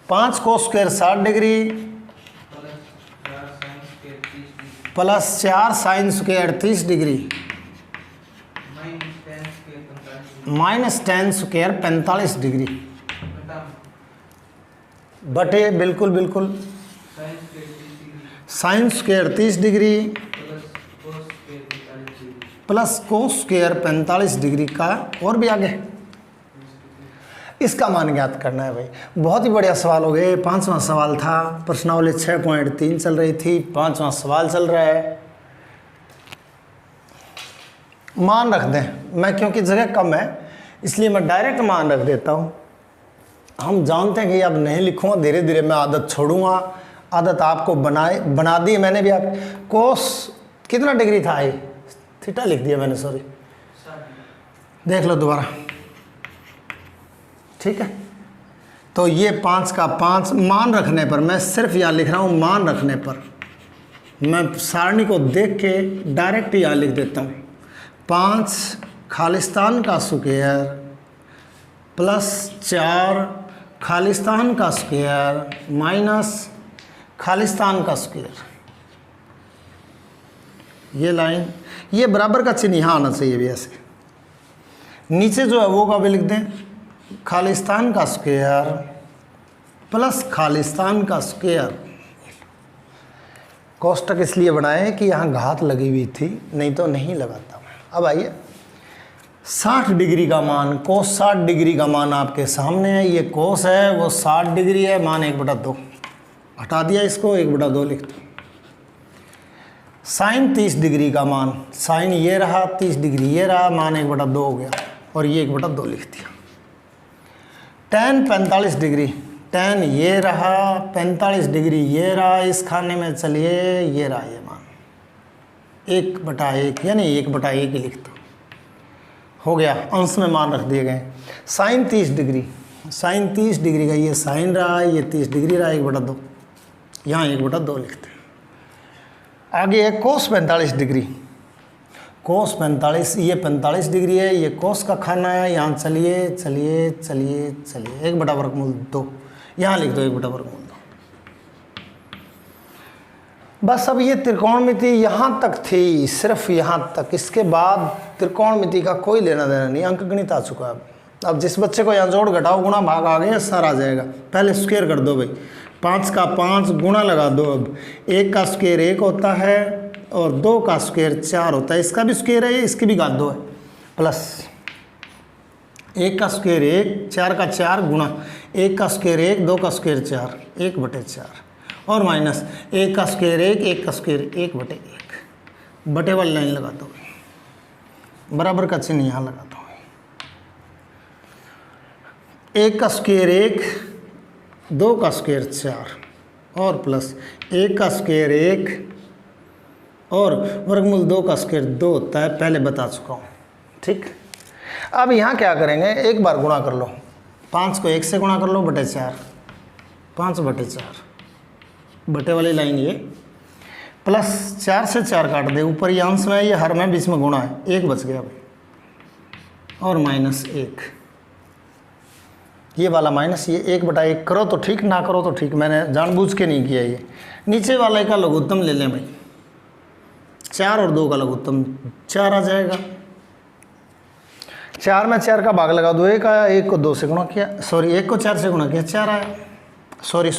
5 cos square 60 degree plus 4 sin square 30 degree minus 10 square 45 degree बटे बिल्कुल sin square 30 degree plus cos square 45 degree का, और भी आगे इसका मान ज्ञात करना है भाई। बहुत ही बढ़िया सवाल हो गए। 5वां सवाल था, प्रश्नावली 6.3 चल रही थी, 5वां सवाल चल रहा है। मान रख दें, मैं क्योंकि जगह कम है इसलिए मैं डायरेक्ट मान रख देता हूँ। हम जानते हैं कि अब नहीं लिखूँगा, धीरे धीरे मैं आदत छोड़ूंगा। आदत आपको बना दी मैंने भी। आप कोस कितना डिग्री था ये, थीटा लिख दिया मैंने, सॉरी, देख लो दोबारा, ठीक है। तो ये 5 का 5 मान रखने पर, मैं सिर्फ यहाँ लिख रहा हूँ मान रखने पर, मैं सारणी को देख के डायरेक्ट यहाँ लिख देता हूँ। 5 खालिस्तान का स्क्वायर प्लस 4 खालिस्तान का स्क्वायर माइनस खालिस्तान का स्क्वायर। ये लाइन, ये बराबर का चिन्ह यहाँ आना चाहिए भी ऐसे। नीचे जो है वो का भी लिख दें, खालिस्तान का स्क्वायर प्लस खालिस्तान का स्क्वायर। कोष्टक इसलिए बनाए कि यहाँ घात लगी हुई थी, नहीं तो नहीं लगाता मैं। अब आइए 60 डिग्री का मान, कोस 60 डिग्री का मान आपके सामने है। ये कोस है वो 60 डिग्री है, मान 1/2, हटा दिया इसको, 1/2 लिख दो। साइन 30 डिग्री का मान, साइन ये रहा, 30 डिग्री ये रहा, मान 1/2 हो गया, और ये 1/2 लिख दिया। tan 45 डिग्री, tan ये रहा, 45 डिग्री ये रहा, इस खाने में चलिए ये रहा ये मान 1/1, यानी 1/1 ही लिखता हो गया। अंश में मान रख दिए गए। साइन 30 डिग्री, साइन 30 डिग्री का ये साइन रहा, ये 30 डिग्री रहा, 1/2, यहाँ 1/2 लिखते हैं। आगे है कोस 45 डिग्री, कोस 45, ये 45 डिग्री है, ये कोस का खाना है, यहाँ चलिए चलिए चलिए चलिए 1/2, यहाँ लिख दो 1/2। बस अब ये त्रिकोणमिति यहाँ तक थी, सिर्फ यहाँ तक, इसके बाद त्रिकोणमिति का कोई लेना देना नहीं, अंकगणित आ चुका है। अब जिस बच्चे को यहाँ जोड़ घटाओ गुणा भाग आ गया, सारा आ जाएगा। पहले स्क्वायर कर दो भाई, 5 का 5 गुणा लगा दो। अब 1 का स्क्वायर 1 होता है और 2 का स्क्वायर 4 होता है, इसका भी स्क्वायर है, इसकी भी घात 2 है, प्लस 1 का स्क्वायर 1, 4 का 4 गुणा 1 का स्क्वायर 1, 2 का स्क्वायर 4, 1/4, और माइनस 1 का स्क्वायर 1, 1 का स्क्वायर 1/1, बटे वाली लाइन लगा दो, बराबर का चिन्ह यहाँ लगा दो। 1 का स्क्वायर 1, 2 का स्क्वायर 4, और प्लस 1 का स्क्वायर 1 और वर्गमूल 2 का स्क्वायर 2 होता है, पहले बता चुका हूँ, ठीक। अब यहाँ क्या करेंगे, एक बार गुणा कर लो, 5 को 1 से गुणा कर लो, बटे 4, 5/4, बटे वाली लाइन ये, प्लस 4 से 4 काट दे, ऊपर ये अंश में, ये हर में, बीच में गुणा है, 1 बच गया भाई, और माइनस 1, ये वाला माइनस ये 1/1 करो तो ठीक, ना करो तो ठीक, मैंने जानबूझ के नहीं किया। ये नीचे वाले का लघुत्तम ले लें भाई, 4 और 2 का लघुत्तम 4 आ जाएगा। 4 में 4 का भाग लगा दो, 1 आया, 1 को 2 से गुणा किया, सॉरी 1 को 4 से गुणा किया, 4 आया, सॉरी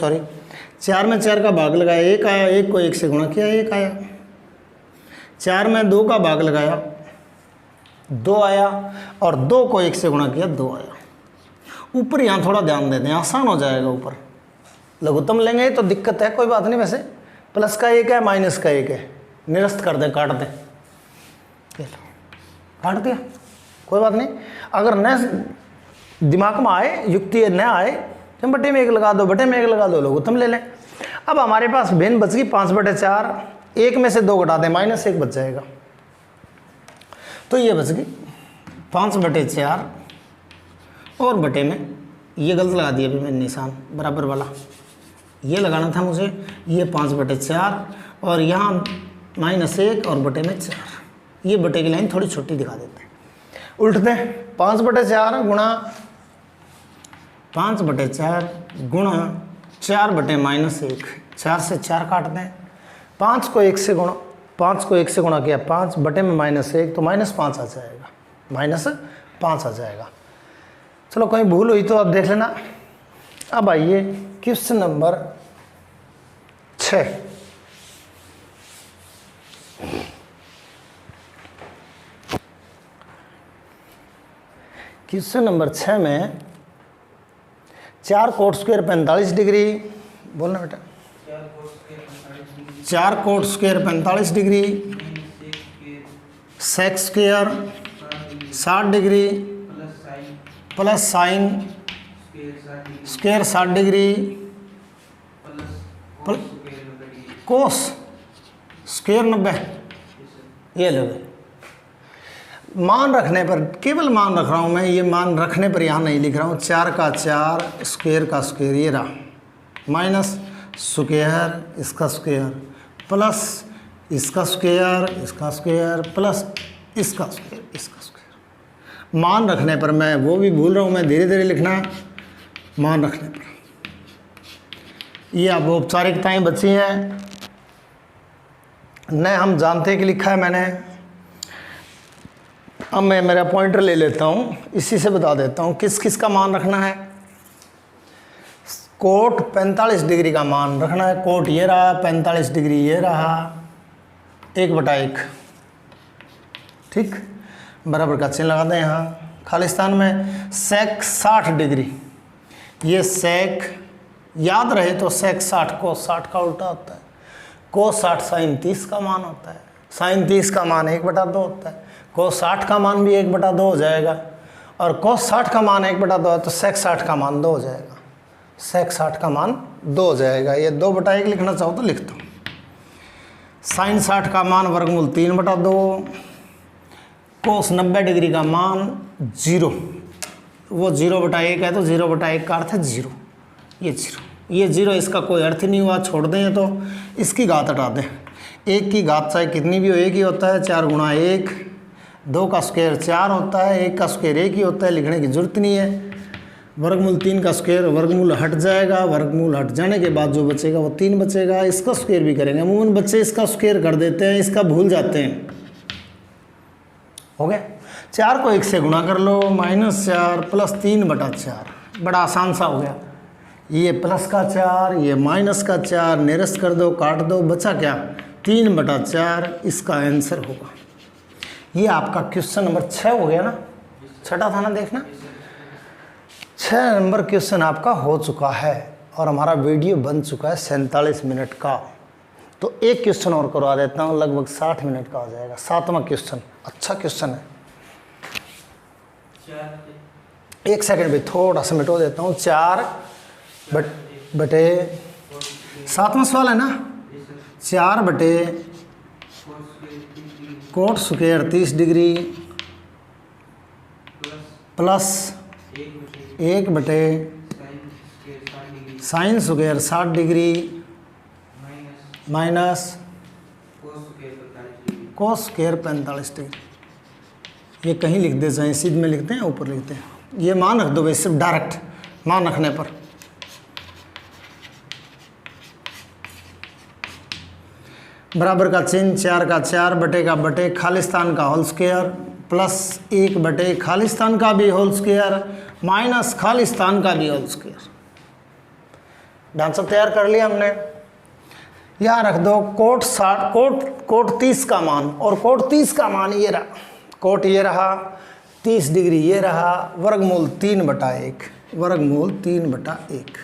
4 में 4 का भाग लगाया, 1 आया, 1 को 1 से गुणा किया, 1 आया। 4 में 2 का भाग लगाया, 2 आया, और 2 को 1 से गुणा किया, 2 आया। ऊपर यहाँ थोड़ा ध्यान दे दें, आसान हो जाएगा। ऊपर लघुत्तम लेंगे तो दिक्कत है, कोई बात नहीं, वैसे प्लस का 1 है, माइनस का 1 है, निरस्त कर दें, काट दें, काट दिया, कोई बात नहीं। अगर न दिमाग में आए, युक्ति न आए, तो बटे में 1 लगा दो, बटे में 1 लगा दो, लघुत्तम ले लें। अब हमारे पास भिन्न बच गई 5/4, 1 में से 2 घटा दें, -1 बच जाएगा, तो ये बच गई 5/4, और बटे में ये गलत लगा दिया अभी मैंने निशान, बराबर वाला ये लगाना था मुझे, ये 5/4 और यहाँ -1 और बटे में 4, ये बटे की लाइन थोड़ी छोटी दिखा देते हैं, उल्ट दें। 5/4 गुणा 5/4 गुणा 4/-1, 4 से 4 काट दें, 5 को 1 से गुणा किया, 5 बटे में -1 तो -5 आ जाएगा, -5 आ जाएगा। चलो कहीं भूल हुई तो आप देख लेना। अब आइए क्वेश्चन नंबर 6। क्वेश्चन नंबर 6 में 4 कोट स्क्वायर 45 डिग्री, बोलना बेटा, 4 cot square 45 degree, sec square 60 degree plus sine square 60 degree cos square 90। ये लो, मान रखने पर, केवल मान रख रहा हूँ मैं, ये मान रखने पर यहाँ नहीं लिख रहा हूँ। 4 का 4 स्क्वायर का स्क्वायर ये रहा, माइनस स्क्वायर इसका स्क्वायर प्लस इसका स्क्वायर इसका स्क्वायर प्लस इसका स्क्वायर इसका स्क्वायर। मान रखने पर, मैं वो भी भूल रहा हूँ, मैं धीरे धीरे लिखना। मान रखने पर ये अब औपचारिकताएँ बची हैं, न हम जानते हैं कि लिखा है मैंने। अब मैं मेरा पॉइंटर ले लेता हूँ, इसी से बता देता हूँ किस किस का मान रखना है। कोट 45 डिग्री का मान रखना है। कोट ये रहा, 45 डिग्री ये रहा, 1/1, ठीक, बराबर का चिन्ह लगा दें यहाँ खालिस्तान में। सेक 60 डिग्री, ये सेक याद रहे तो सेक 60 को 60 का उल्टा होता है, को 60 साइन 30 का मान होता है, साइन 30 का मान 1/2 होता है, को 60 का मान भी 1/2 हो जाएगा, और को 60 का मान 1/2 है तो सेक 60 का मान 2 हो जाएगा, सेक 60 का मान 2 हो जाएगा। ये 2/1 लिखना चाहो तो लिख दो। साइन 60 का मान वर्गमूल 3/2, कोस 90 डिग्री का मान 0, वो 0/1 है तो 0/1 का अर्थ है 0, ये 0, ये 0, इसका कोई अर्थ ही नहीं हुआ, छोड़ दें तो इसकी घात हटा दें। 1 की घात चाहे कितनी भी हो, 1 ही होता है, 4 गुणा 1, 2 का स्क्वायर 4 होता है, 1 का स्क्वायर 1 ही होता है, लिखने की जरूरत नहीं है। वर्गमूल 3 का स्क्वायर, वर्गमूल हट जाएगा, वर्गमूल हट जाने के बाद जो बचेगा वो 3 बचेगा। इसका स्क्वायर भी करेंगे, अमूमन बच्चे इसका स्क्वायर कर देते हैं, इसका भूल जाते हैं। हो गया, 4 को 1 से गुणा कर लो, -4 प्लस 3/4, बड़ा आसान सा हो गया। ये प्लस का 4, ये माइनस का 4, निरस्त कर दो, काट दो, बचा क्या, 3/4, इसका आंसर होगा। ये आपका क्वेश्चन नंबर 6 हो गया ना, छठा था ना, देखना 6 नंबर क्वेश्चन आपका हो चुका है, और हमारा वीडियो बन चुका है 47 मिनट का। तो एक क्वेश्चन और करवा देता हूँ, लगभग 60 मिनट का हो जाएगा। 7वां क्वेश्चन, अच्छा क्वेश्चन है, 1 सेकंड भी थोड़ा सा मिटो देता हूँ। 4 बटे 7वां सवाल है ना, 4 बटे कोट स्क्वायर 30 डिग्री प्लस 1 बटे sign square 60 degree minus cos square 45 degree. ये कहीं लिख दे, चाहे सीध में लिखते हैं, ऊपर लिखते हैं, ये मान रख दो भाई, सिर्फ डायरेक्ट मान रखने पर। बराबर का चिन्ह, 4 का 4, बटे का बटे, खालिस्तान का होल स्क्वायर प्लस 1 बटे खालिस्तान का भी होल स्क्वायर माइनस खालिस्तान का भी होल स्क्वायर। ढांचा तैयार कर लिया हमने। यहाँ रख दो कोट 60, कोट 30 का मान, और कोट 30 का मान ये रहा, कोट ये रहा, 30 डिग्री ये रहा, वर्गमूल 3/1, वर्गमूल 3/1।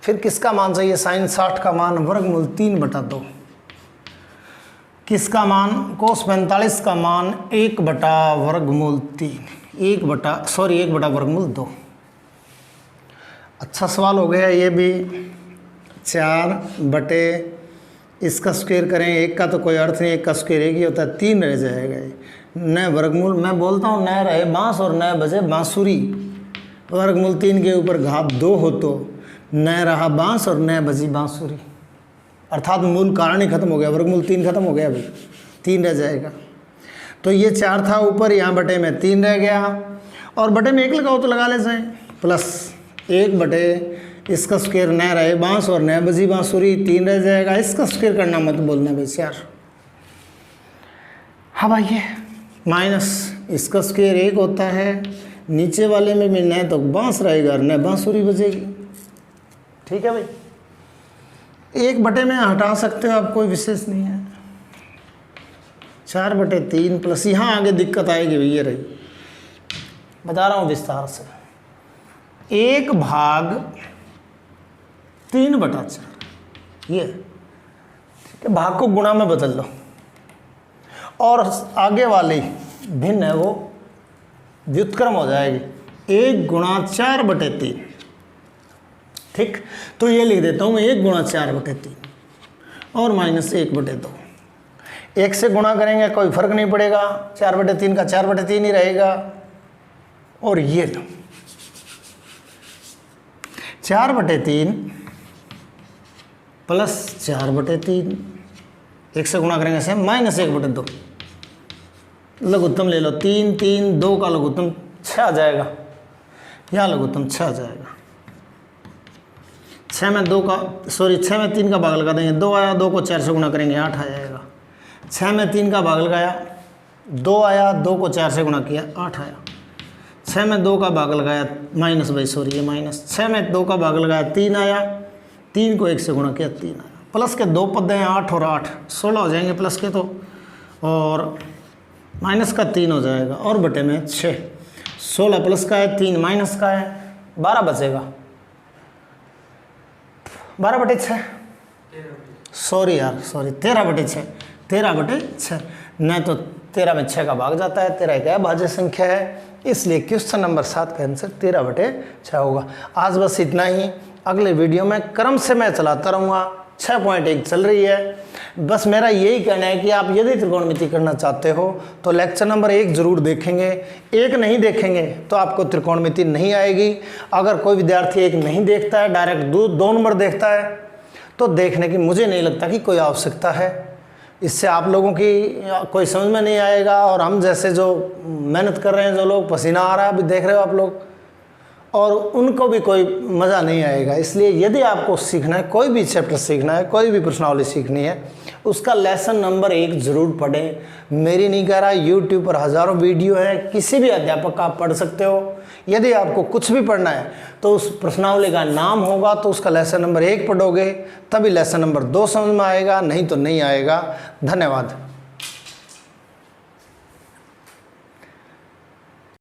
फिर किसका मान चाहिए, साइन 60 का मान, वर्गमूल 3/2। किसका मान, कोस 45 का मान 1/वर्गमूल 3, 1/वर्गमूल 2। अच्छा सवाल हो गया ये भी। 4 बटे इसका स्क्वायर करें, 1 का तो कोई अर्थ नहीं, 1 का स्क्वायर 1 ही होता है, 3 रह जाएगा। न वर्गमूल, मैं बोलता हूँ न रहे बांस और न बजे बांसुरी, वर्गमूल 3 के ऊपर घात 2 हो तो न रहा बांस और न बजी बांसुरी, अर्थात मूल कारण ही खत्म हो गया, वर्गमूल 3 खत्म हो गया भाई, 3 रह जाएगा। तो ये 4 था ऊपर, यहाँ बटे में 3 रह गया, और बटे में 1 लगाओ तो लगा ले जाए, प्लस 1 बटे इसका स्क्वायर न रहे बांस और न बजी बांसुरी, 3 रह जाएगा। इसका स्क्वायर करना मत बोलना भाई यार। हाँ भाई, ये माइनस इसका स्क्वायर 1 होता है, नीचे वाले में भी न तो बांस रहेगा न बांसुरी बजेगी, ठीक है भाई। 1 बटे में हटा सकते हो आप, कोई विशेष नहीं है। 4/3 प्लस, यहाँ आगे दिक्कत आएगी भाई, ये रही, बता रहा हूँ विस्तार से। 1/3/4 ये, ठीक है। भाग को गुणा में बदल लो और आगे वाली भिन्न है वो व्युत्क्रम हो जाएगी, 1/4/3, ठीक। तो ये लिख देता हूँ मैं 1/4/3 और -1/2। 1 से गुणा करेंगे कोई फर्क नहीं पड़ेगा, 4/3 का 4/3 ही रहेगा। और ये लो 4/3 प्लस 4/3, 1 से गुणा करेंगे से -1/2। लघुत्तम ले लो, 3 3 2 का लघुत्तम 6 आ जाएगा, यहाँ लघुत्तम 6 आ जाएगा। 6 में 3 का भाग लगा देंगे, 2 आया, 2 को 4 से गुणा करेंगे 8 आ जाएगा। 6 में 3 का भाग लगाया, 2 आया, 2 को 4 से गुणा किया 8 आया। 6 में 2 का भाग लगाया ये माइनस, 6 में 2 का भाग लगाया 3 आया, 3 को 1 से गुणा किया 3 आया। प्लस के 2 पद हैं, 8 और 8 16 हो जाएंगे प्लस के तो, और माइनस का 3 हो जाएगा और बटे में 6। 16 प्लस का है, 3 माइनस का है, 12 बचेगा। 12/6 13/6 13/6 नहीं तो 13 में 6 का भाग जाता है, 13 एक अभाज्य संख्या है, इसलिए क्वेश्चन नंबर 7 का आंसर 13/6 होगा। आज बस इतना ही, अगले वीडियो में क्रम से मैं चलाता रहूँगा। 6.1 चल रही है। बस मेरा यही कहना है कि आप यदि त्रिकोणमिति करना चाहते हो तो लेक्चर नंबर 1 जरूर देखेंगे। 1 नहीं देखेंगे तो आपको त्रिकोणमिति नहीं आएगी। अगर कोई विद्यार्थी 1 नहीं देखता है, डायरेक्ट 2 नंबर देखता है, तो देखने की मुझे नहीं लगता कि कोई आवश्यकता है। इससे आप लोगों की कोई समझ में नहीं आएगा, और हम जैसे जो मेहनत कर रहे हैं, जो लोग पसीना आ रहा है अभी देख रहे हो आप लोग, और उनको भी कोई मज़ा नहीं आएगा। इसलिए यदि आपको सीखना है, कोई भी चैप्टर सीखना है, कोई भी प्रश्नावली सीखनी है, उसका लेसन नंबर 1 जरूर पढ़ें। मेरी नहीं कह रहा, यूट्यूब पर हज़ारों वीडियो है, किसी भी अध्यापक का आप पढ़ सकते हो। यदि आपको कुछ भी पढ़ना है तो उस प्रश्नावली का नाम होगा, तो उसका लेसन नंबर 1 पढ़ोगे, तभी लेसन नंबर 2 समझ में आएगा, नहीं तो नहीं आएगा। धन्यवाद।